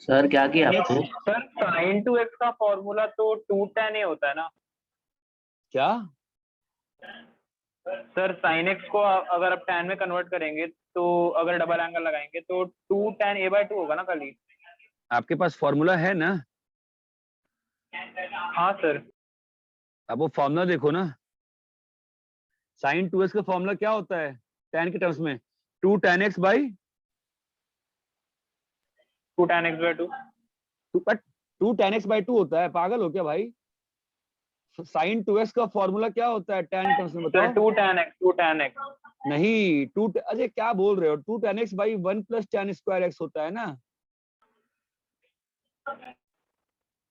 Sir क्या किया Tan आपने? x, sir sin 2x का formula तो 2 tan a होता है ना। क्या? सर sin x को अगर आप tan में कन्वर्ट करेंगे, तो अगर डबल एंगल लगाएंगे तो 2 tan a/2 होगा ना खाली। आपके पास फॉर्मूला है ना? हाँ सर। अब वो फॉर्मूला देखो ना, साइन 2x का फॉर्मूला क्या होता है tan के टर्म्स में? 2 tan x by 2 tan x/2। 2 tan x/2 होता है, पागल हो क्या भाई? साइन 2x का फॉर्मूला क्या होता है tan टर्म्स में सर बताओ? 2 tan x। नहीं, अरे क्या बोल रहे हो, 2 tan x by 1 plus tan square x होता है ना।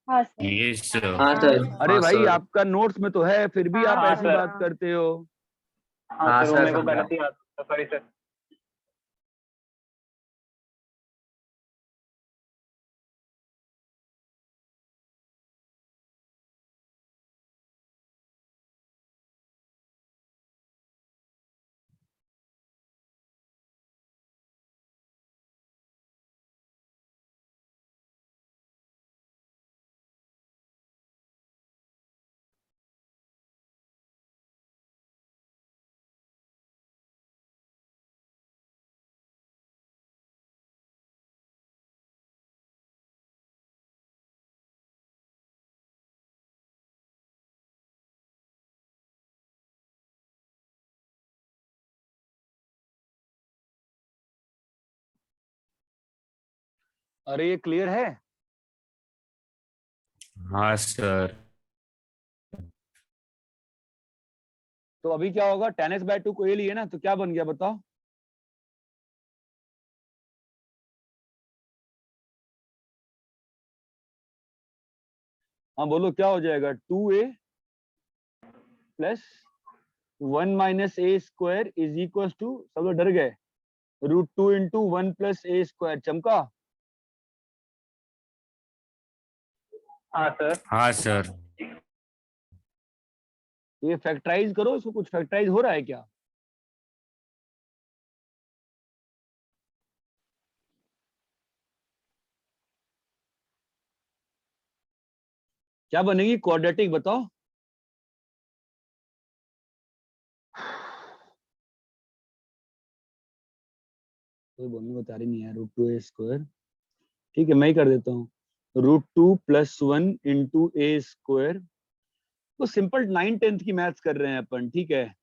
हाँ सर। Yes sir. हाँ सर। अरे हाँ भाई सर। आपका नोट्स में तो है, फिर भी आप हाँ ऐसी सर। बात करते हो। हाँ हाँ सर, वो सर मेरे को समझा। गलत ही याद था, सॉरी सर। अरे ये क्लियर है? हाँ सर। तो अभी क्या होगा, tan x बाय 2 को ये लिए ना, तो क्या बन गया बताओ? हाँ बोलो क्या हो जाएगा, 2a plus 1 minus a square is equal to, सब लोग डर गए, √2 इंटू 1 प्लस ए स्क्वायर। चमका? हाँ सर। हाँ सर। ये फैक्टराइज करो इसको, कुछ फैक्टराइज हो रहा है क्या? क्या बनेगी क्वाड्रेटिक, बताओ? कोई बोलने को तैयार ही नहीं है। √2a स्क्वायर, ठीक है मैं ही कर देता हूँ, √2 प्लस 1 इंटू ए स्क्वायर। वो सिंपल 9/10 की मैथ्स कर रहे हैं अपन, ठीक है,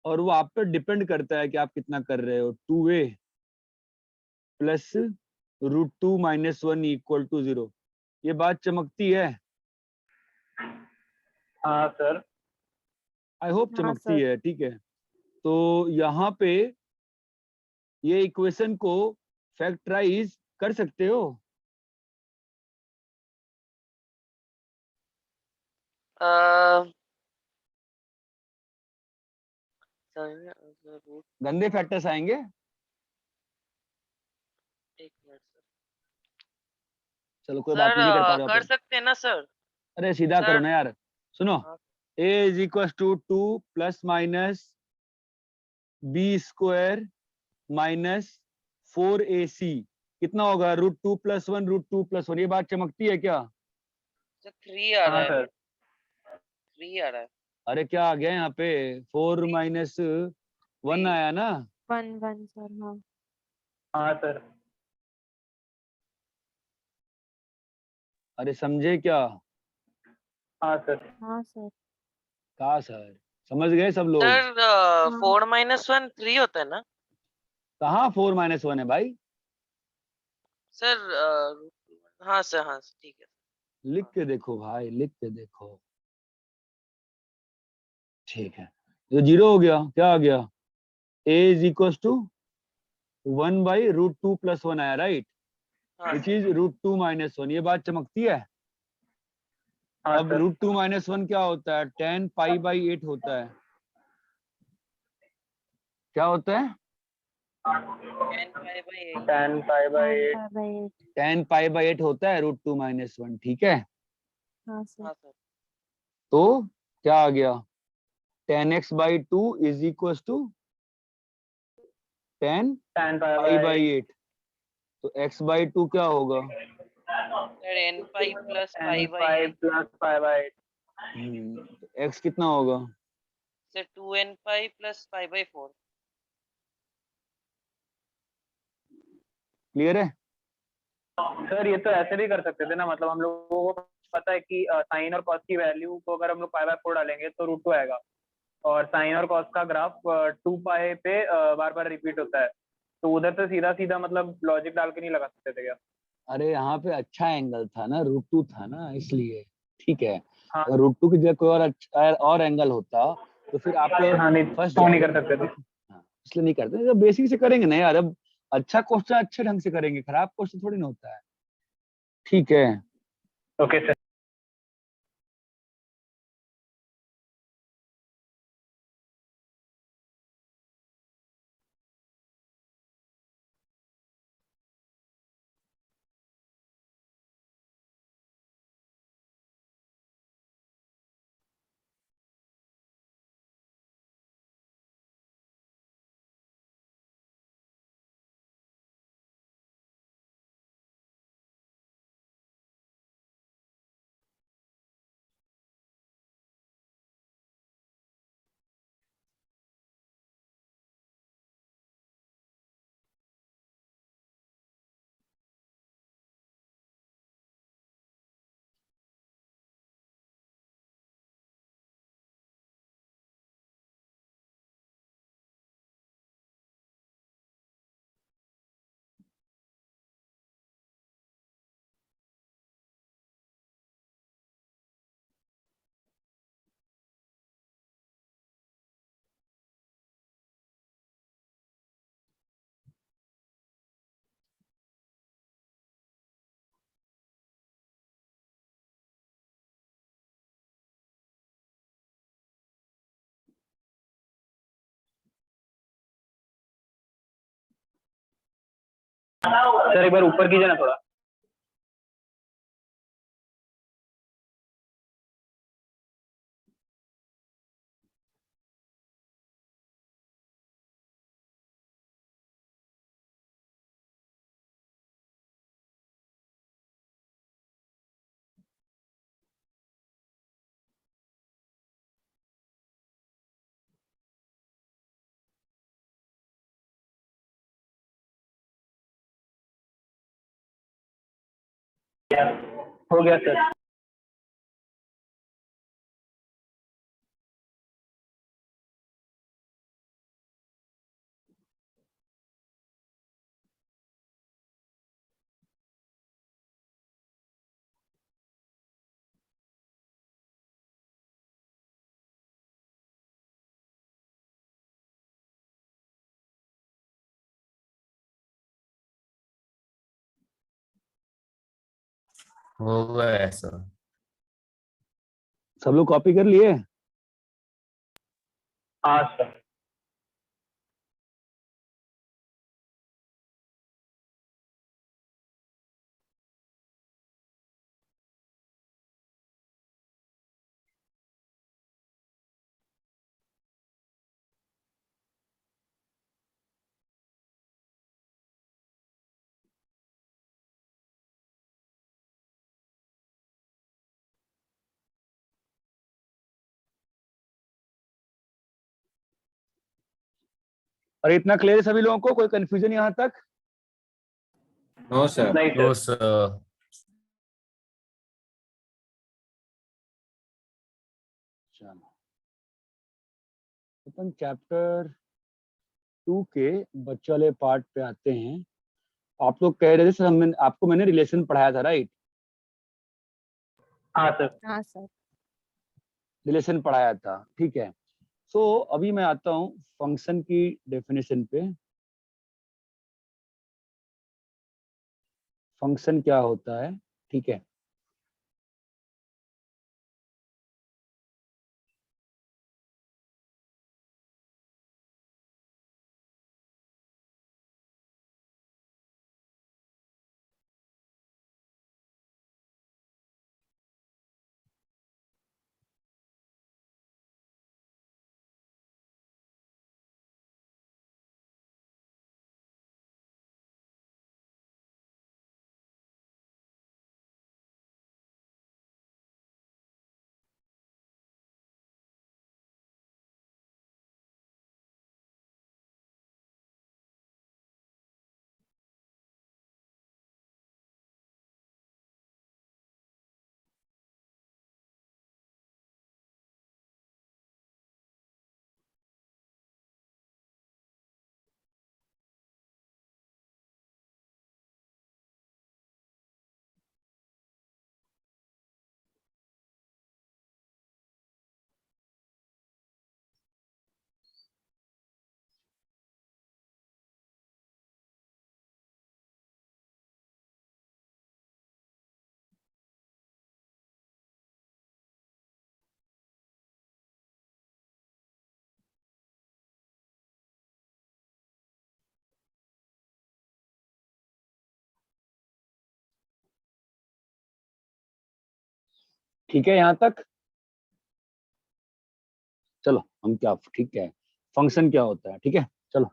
और वो आप पर डिपेंड करता है कि आप कितना कर रहे हो। 2a plus √2 minus 1 equal to 0। ये बात चमकती है? हाँ सर। आई होप हाँ चमकती सर। है, ठीक है। तो यहाँ पे ये इक्वेशन को फैक्टराइज कर सकते हो? अ, रूट गंदे फैक्टर्स आएंगे? एक मिनट सर। चलो कोई बात सर नहीं कर पा रहे हो कर अपन। सकते हैं ना सर? अरे सीधा करो सर ना यार। सुनो, हाँ a is equal to 2 plus minus b square minus 4ac कितना होगा, √2 प्लस 1 √2 प्लस 1। ये बात चमकती है क्या? सर 3 आ रहा हाँ है, सर। 3 आ रहा है। अरे क्या आ गया यहाँ पे, 4 माइनस 1 आया ना? 1 1 सर। हाँ। हाँ सर। अरे समझे क्या? हाँ सर। हाँ सर। कहा सर, समझ गए सब लोग? सर हाँ 4 माइनस 1 3 होता है ना? कहाँ 4 माइनस 1 है भाई? सर हाँ सर, हाँ सर, ठीक है। लिख के देखो भाई, लिख के देखो। ठीक है, ये 0 हो गया, क्या आ गया, a is equal to 1 by √2 plus 1 आया, राइट, हाँ विच सर। Is √2 minus 1। ये बात चमकती है? हाँ अब सर। √2 माइनस 1 क्या होता है, tan पाई बाई 8 होता है। क्या होता है? 10 pi by 8। 10 pi by 8। 10 pi/8। tan pi by 8 होता है √2 माइनस 1, ठीक है। हाँ सर। हाँ सर। तो क्या आ गया, tan x by 2 is equal to tan 10 pi pi by by 8। तो x बाई 2 क्या होगा? Sir n pi plus 10 pi by pi 8। Plus pi by 8। तो x कितना होगा? Sir 2n pi plus pi by 4। Clear है? Sir ये तो ऐसे भी कर सकते थे ना, मतलब हम लोगों को पता है कि साइन और कॉस की वैल्यू को अगर हम लोग पाई बाय 4 डालेंगे तो √2 आएगा, और साइन और कॉस का ग्राफ 2 पाई पे बार बार रिपीट होता है, तो उधर से सीधा सीधा मतलब लॉजिक डाल के नहीं लगा सकते थे क्या? अरे यहाँ पे अच्छा एंगल था ना, √2 था ना, इसलिए। ठीक है, हाँ। अगर √2 की जगह कोई और अच्छा और एंगल होता तो फिर आप हाँ नहीं फंस तो नहीं जाओगे। कर सकते थे। हाँ, इसलिए नहीं करते, जब बेसिक से करेंगे ना यार। अब अच्छा क्वेश्चन अच्छे ढंग से करेंगे, खराब क्वेश्चन थोड़ी ना होता है। ठीक है। Okay sir. सर एक बार ऊपर कीजिए ना थोड़ा। हो गया सर। हो गया सर। सब लोग कॉपी कर लिए? हाँ सर। और इतना क्लियर है सभी लोगों को? कोई कंफ्यूजन यहाँ तक? No sir. नहीं तो सर। सर चलो अपन चैप्टर 2 के बच्चे वाले पार्ट पे आते हैं। आप लोग कह रहे थे सर, आपको मैंने रिलेशन पढ़ाया था, राइट? हाँ सर। हाँ सर। रिलेशन पढ़ाया था, ठीक है। सो अभी मैं आता हूँ फंक्शन की डेफिनेशन पे। फंक्शन क्या होता है, ठीक है। ठीक है यहाँ तक? चलो हम क्या, ठीक है, फंक्शन क्या होता है, ठीक है, चलो।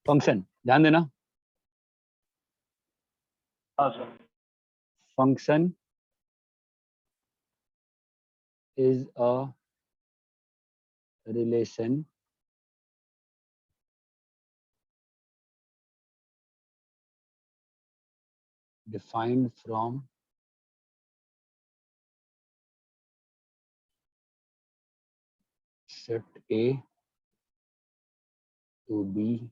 फंक्शन ध्यान देना। हाँ sir. Function is a relation defined from set A to B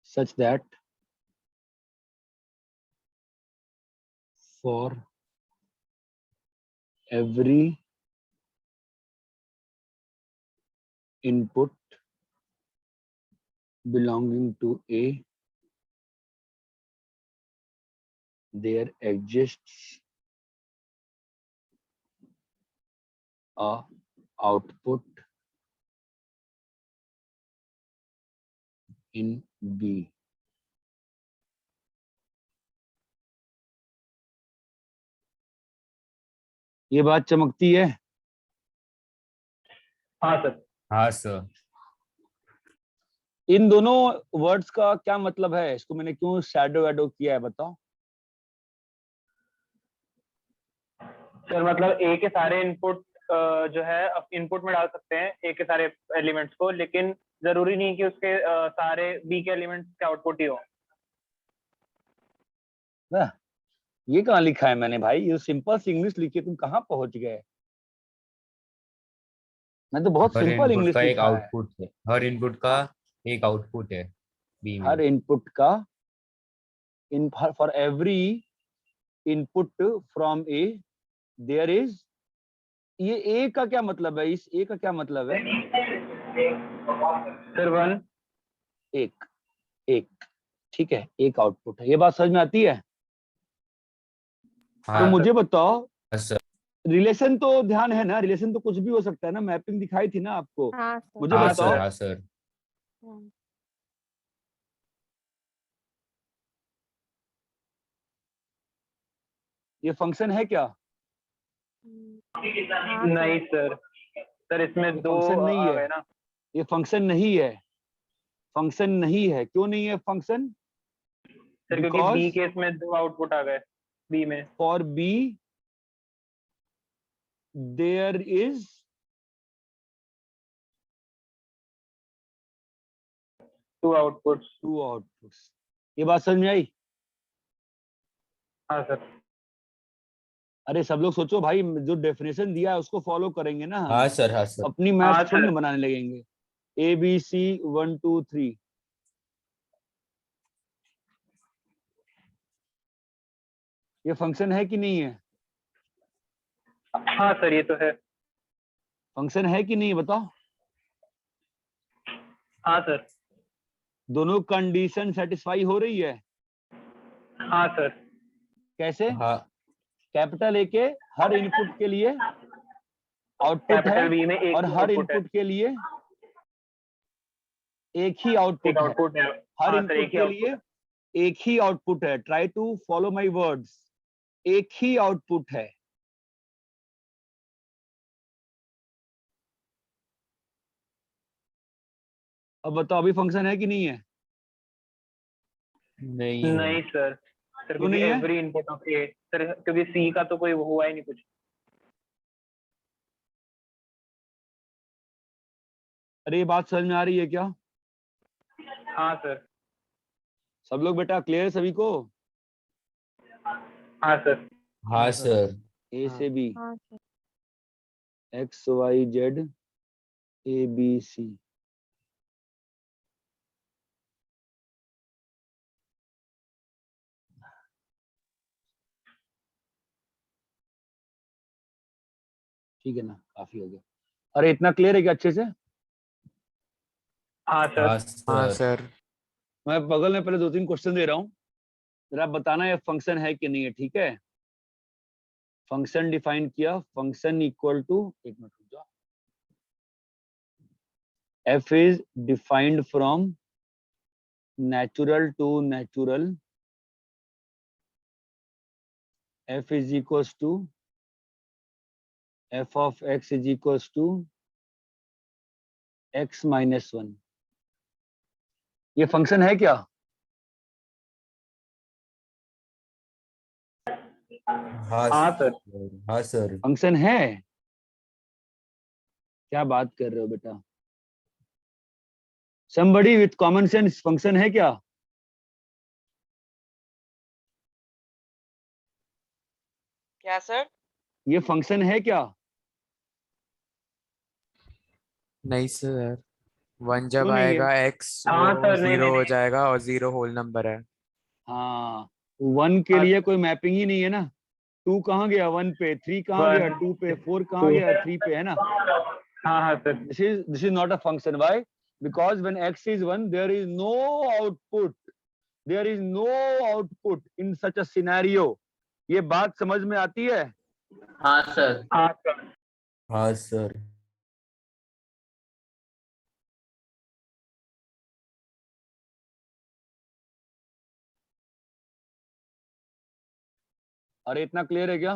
such that for every input belonging to A, there exists a output in B. ये बात चमकती है? हाँ सर। हाँ सर। इन दोनों वर्ड्स का क्या मतलब है? इसको मैंने क्यों शैडो वैडो किया है बताओ? सर मतलब ए के सारे इनपुट जो है इनपुट में डाल सकते हैं ए के सारे एलिमेंट्स को, लेकिन जरूरी नहीं कि उसके सारे बी के एलिमेंट्स के आउटपुट ही हो। वाह, ये कहाँ लिखा है मैंने भाई? ये सिंपल सी इंग्लिश लिखी है, तुम कहाँ पहुंच गए? मैं तो बहुत हर सिंपल इनपुट इंग्लिश का एक लिखा है। आउटपुट है, हर इनपुट का एक आउटपुट है बी में। हर इनपुट का for every input from A there is, ये ए का क्या मतलब है? इस ए का क्या मतलब है? सर 1। एक, एक, ठीक है, एक आउटपुट है। ये बात समझ में आती है? तो हाँ मुझे बताओ, सर। रिलेशन तो ध्यान है ना? रिलेशन तो कुछ भी हो सकता है ना? मैपिंग दिखाई थी ना आपको? हाँ सर। मुझे हाँ बताओ, सर। हाँ सर। हाँ। ये फंक्शन है क्या? हाँ नहीं सर। सर इसमें ये दो फंक्शन नहीं आ है। गए ना। ये फंक्शन नहीं है। फंक्शन नहीं है। क्यों नहीं है फंक्शन? सर क्योंकि Because बी केस में दो आउटपुट आ गए बी में। For B there is two outputs. Two outputs. ये बात समझ में आई? हाँ सर। अरे सब लोग सोचो भाई, जो डेफिनेशन दिया है उसको फॉलो करेंगे ना हम। हाँ सर। हाँ सर। अपनी हाँ मैथ थोड़ी सर। ना बनाने लगेंगे। A B C 1 2 3। ये फंक्शन है कि नहीं है? हाँ सर ये तो है। फंक्शन है कि नहीं बताओ? हाँ सर। दोनों कंडीशन सेटिस्फाई हो रही है? हाँ सर। कैसे? हाँ कैपिटल ए के हर इनपुट के लिए आउटपुट है, कैपिटल बी में एक और ही हर आउटपुट है। इनपुट के लिए एक ही एक आउटपुट है। आउटपुट है। हर हाँ सर इनपुट एक ही के आउटपुट लिए है। एक ही आउटपुट है। Try to follow my words. एक ही आउटपुट है। अब बताओ, अभी फंक्शन है कि नहीं है? नहीं है। नहीं सर। सर क्यों क्योंकि नहीं है? Every input of A sir, क्योंकि सी का तो कोई हुआ ही नहीं कुछ। अरे ये बात समझ में आ रही है क्या? हाँ सर। सब लोग बेटा क्लियर सभी को? हाँ सर। हाँ सर। ए से बी, हाँ sir. X Y Z A B C. ठीक है ना? काफी हो गया। अरे इतना क्लियर है क्या अच्छे से? हाँ सर। हाँ हाँ सर। सर। मैं बगल में पहले 2-3 क्वेश्चन दे रहा हूँ, जरा बताना ये फंक्शन है कि नहीं है, ठीक है? फंक्शन डिफाइन किया, फंक्शन इक्वल टू, एक मिनट रुक जाओ, f is defined from natural to natural, f is equals to f of x is equals to x minus 1। ये फंक्शन है क्या? हाँ सर। हाँ सर। फंक्शन है? क्या बात कर रहे हो बेटा? somebody with common sense, function है क्या? क्या सर? ये फंक्शन है क्या? नहीं सर, 1 जब क्यों नहीं है? आएगा x हाँ वो सर, नहीं, 0 नहीं, हो नहीं। जाएगा और 0 होल नंबर है। हाँ, 1 के हाँ लिए कोई मैपिंग ही नहीं है ना? 2 कहाँ गया 1 पे, 3 कहाँ गया 2 पे, 4 कहाँ गया 3 पे, है ना? हाँ sir. This is not a function. Why? Because when x is 1, there is no output. There is no output in such a scenario. ये बात समझ में आती है? हाँ सर। हाँ सर। हाँ सर। अरे इतना क्लियर है क्या?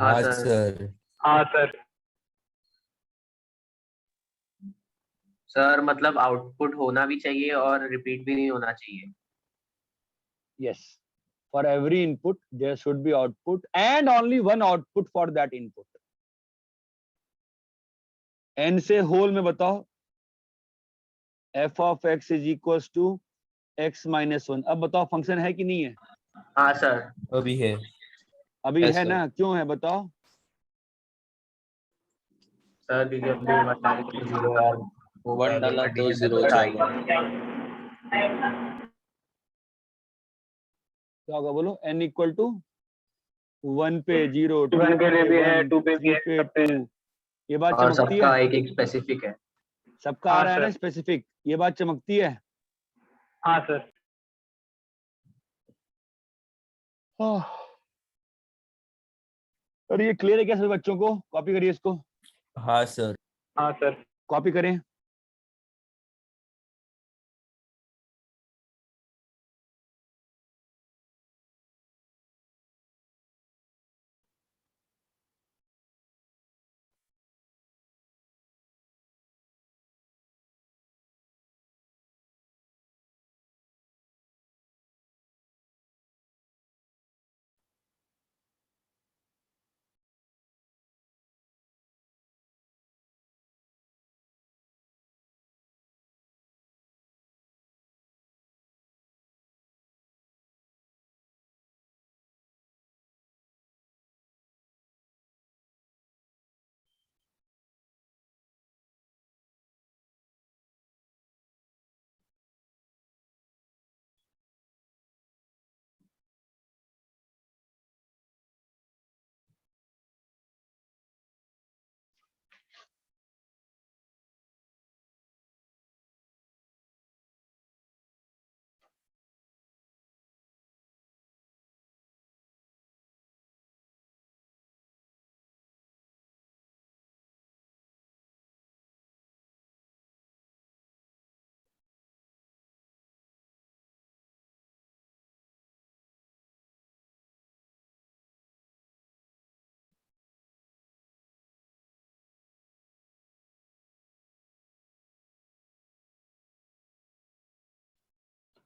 हाँ सर। हाँ सर। सर मतलब आउटपुट होना भी चाहिए और रिपीट भी नहीं होना चाहिए। Yes. For every input, there should be output and only one output for that input. n से होल में बताओ f of x is equals to x minus 1. अब बताओ फंक्शन है कि नहीं है? हाँ सर। अभी है। अभी Yes, है sir. ना? क्यों है बताओ? सर क्योंकि हमने 1 डाले तो 0 और वो 1 डाला तो condition 0 था। जाएगा। क्या होगा बोलो? n इक्वल टू 1 पे 0, 2 1 के लिए भी है, 1, 2 पे भी 3 है, पे सब पे 2. है। ये बात और चमकती सबका है? एक एक स्पेसिफिक है। सबका आ हाँ रहा है ना सर। स्पेसिफिक? ये बात चमकती है? हाँ सर। और ये क्लियर है क्या सभी बच्चों को? कॉपी करिए इसको, हाँ सर। हाँ सर। कॉपी करें।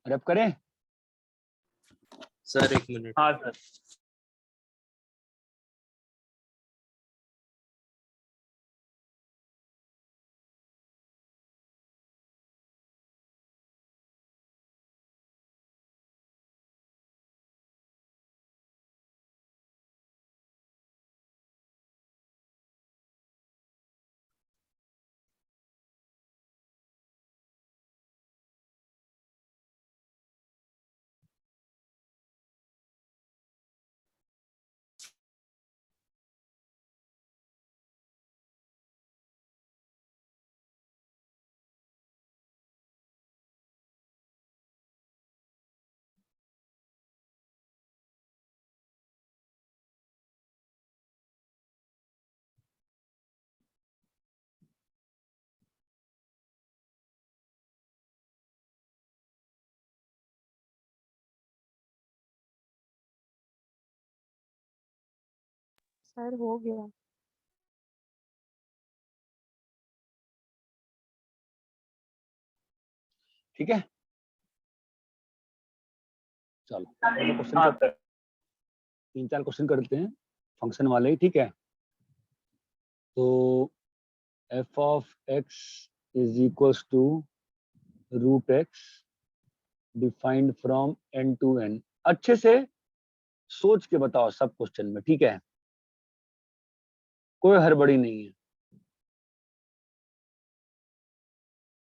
रब करें। Sir 1 minute. हाँ सर। सर हो गया। ठीक है, चलो क्वेश्चन हाँ कर, सर। 3-4 क्वेश्चन करते हैं फंक्शन वाले ही। ठीक है, तो f of x is equals to root x defined from n to n। अच्छे से सोच के बताओ सब क्वेश्चन में, ठीक है? कोई हड़बड़ी नहीं है।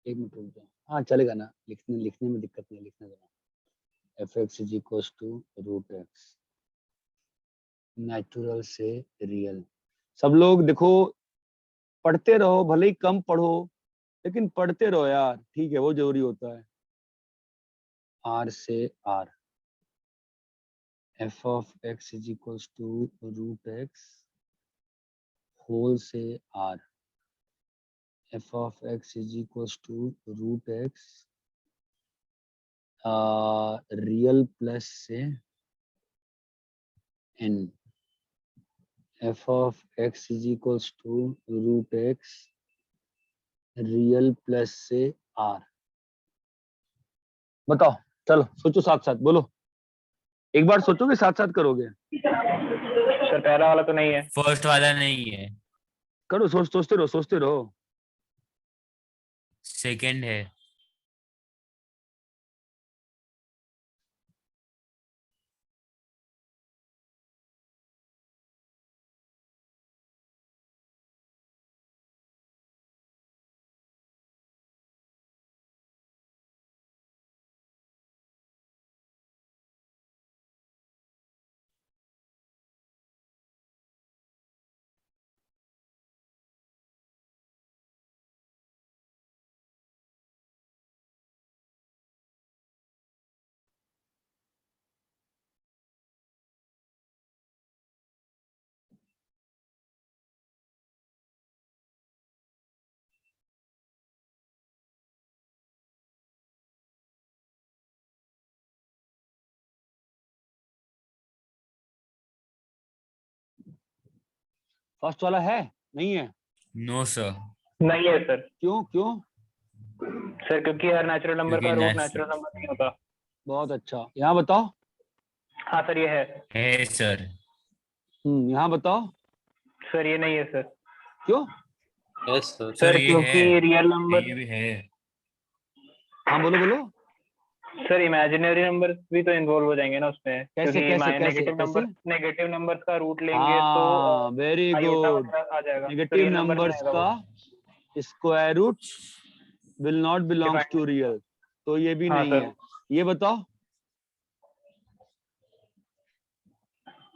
एक मिनट रुक जाओ। हाँ चलेगा ना, लिखने में दिक्कत नहीं, लिखने देना। f(x) is equals to root x natural से रियल। सब लोग देखो, पढ़ते रहो, भले ही कम पढ़ो लेकिन पढ़ते रहो यार, ठीक है, वो जरूरी होता है। आर से R, f of x is equals to root x whole से R, f of x is equals to root x real plus से N, f of x is equals to root x real plus से R. बताओ, चलो सोचो साथ साथ, बोलो, एक बार सोचोगे साथ साथ करोगे? सर पहला वाला तो नहीं है। फर्स्ट वाला नहीं है, करो, सोचते रहो, सोचते रहो। सेकंड है। फर्स्ट वाला है, नहीं है? नो सर, नहीं है सर। क्यों क्यों? सर क्योंकि हर नेचुरल नंबर का क्योंकि रूट नेचुरल नेचुरल नंबर नहीं होता। बहुत अच्छा, यहाँ बताओ। हाँ सर ये है सर। यहाँ बताओ। सर ये नहीं है सर। क्यों? Yes sir. सर ये क्योंकि है, रियल नंबर, ये भी है। हाँ बोलो बोलो। सर इमेजिनरी नंबर्स भी तो इन्वॉल्व हो जाएंगे ना उसमें, कैसे क्योंकि कैसे कैसे नेगेटिव नंबर्स का रूट लेंगे तो हाँ, वेरी आयोटा गुड। वगैरह आ जाएगा। तो नेगेटिव रियल नंबर नहीं नंबर्स आएगा वो। का square root will not belongs Define- to real, तो ये भी हाँ नहीं सर। है। ये बताओ।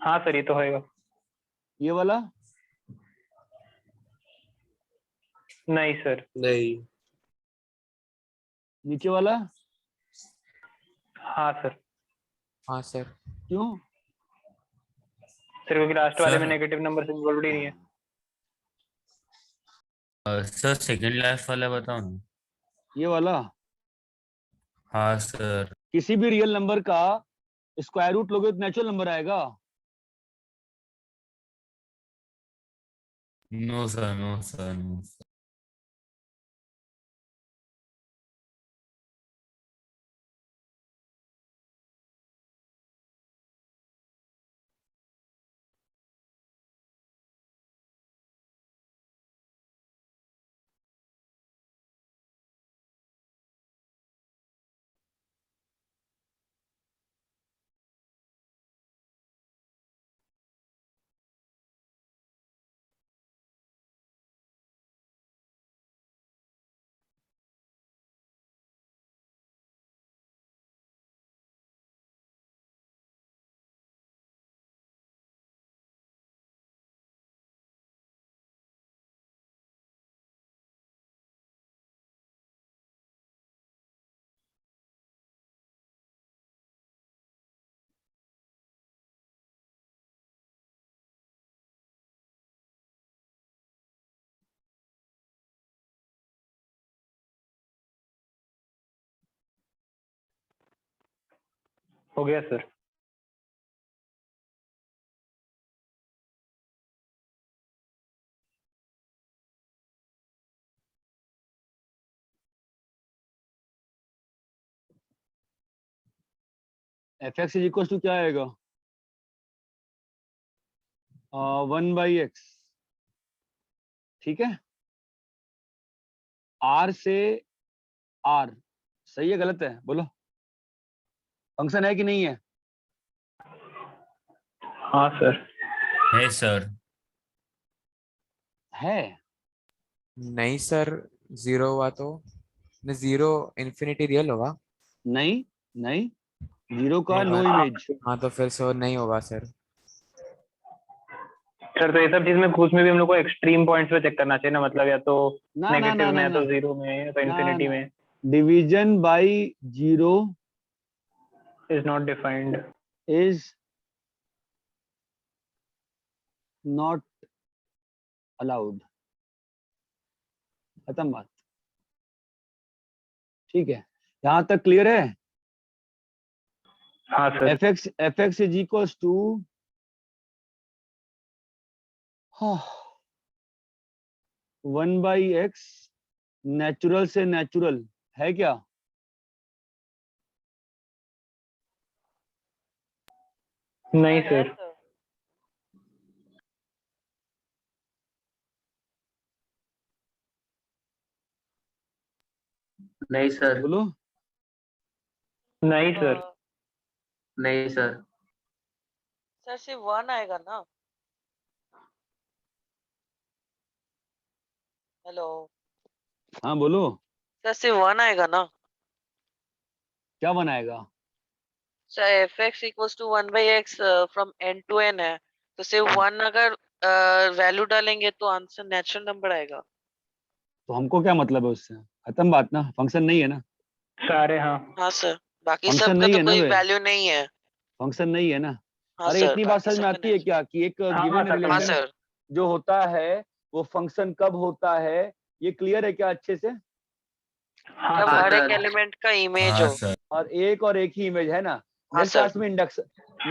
हाँ सर ये तो होएगा। ये वाला नहीं सर। नहीं। नीचे वाला हाँ सर। हाँ सर। क्यों? सर क्योंकि लास्ट वाले सर। में नेगेटिव नंबर इन्वॉल्व ही नहीं है। सर सेकंड लास्ट वाला बताओ ना। ये वाला हाँ सर। किसी भी रियल नंबर का स्क्वायर रूट लोगे तो नेचुरल नंबर आएगा। No sir, no sir, no sir. हो गया sir. F x is equal to क्या आएगा? 1/x, ठीक है। आर से आर, सही है गलत है बोलो? फंक्शन है कि नहीं है? हाँ सर। है सर। है। नहीं सर, जीरो हुआ तो जीरो इन्फिनिटी रियल होगा। नहीं नहीं, जीरो का नहीं नो होगा। इमेज। हाँ तो फिर सो नहीं होगा सर। सर तो ये सब चीज में उसमें भी हम लोग को एक्सट्रीम पॉइंट्स पे चेक करना चाहिए ना, मतलब या तो ना ना ना नेगेटिव में ना या ना तो जीरो में या तो ना इन्फिनिटी ना में division by zero is not defined. Is not allowed, खत्म बात। ठीक है, यहां तक क्लियर है। हाँ sir. F x is equals to 1/x natural से नेचुरल है क्या? नहीं है सर। सर। नहीं सर। बोलो। नहीं सर। नहीं सर। सर सिर्फ 1 आएगा ना? हेलो हाँ बोलो, सर, सिर्फ 1 आएगा ना? क्या बनाएगा? Sir f x equals to 1/x from n to n है, तो सिर्फ 1 अगर वैल्यू डालेंगे तो आंसर नेचुरल नंबर आएगा। तो हमको क्या मतलब है उससे? खत्म बात ना, फंक्शन नहीं है ना। सारे हाँ। हाँ सर, बाकी फंक्शन सब का नहीं तो है ना कोई बे, वैल्यू नहीं है। फंक्शन नहीं है ना। हाँ अरे सर, इतनी बात बाकी समझ में सब का आती है क्या कि एक हाँ हाँ गिवन सर हाँ रिलेशन सर। जो होता है वो फंक्शन कब होता है, ये क्लियर है क्या अच्छे से? हाँ जब हाँ हर एक सर। एलिमेंट का इमेज हो। और एक ही इमेज है ना। हाँ नेक्स्ट सर।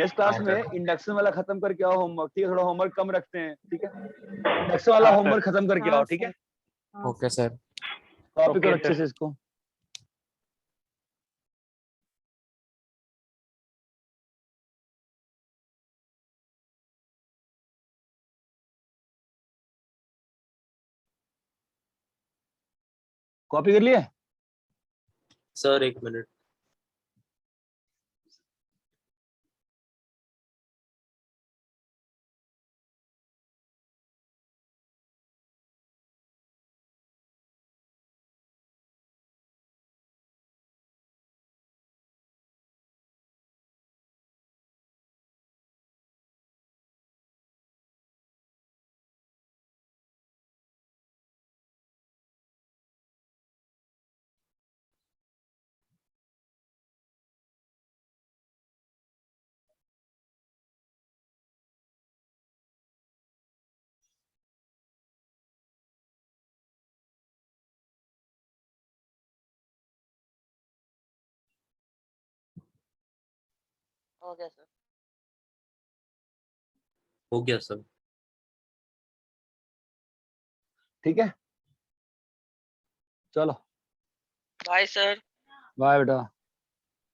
क्लास में इंडक्शन वाला खत्म करके आओ होमवर्क, ठीक है? थोड़ा होमवर्क कम रखते हैं, ठीक है? इंडक्शन वाला हाँ सर। होमवर्क खत्म करके हाँ आओ, ठीक है? सर। हाँ ओके सर। कॉपी ओके करो अच्छे सर। से इसको। कॉपी कर लिए? सर एक मिनट। हो गया सर। हो गया सर। ठीक है, चलो बाय सर। बाय बेटा।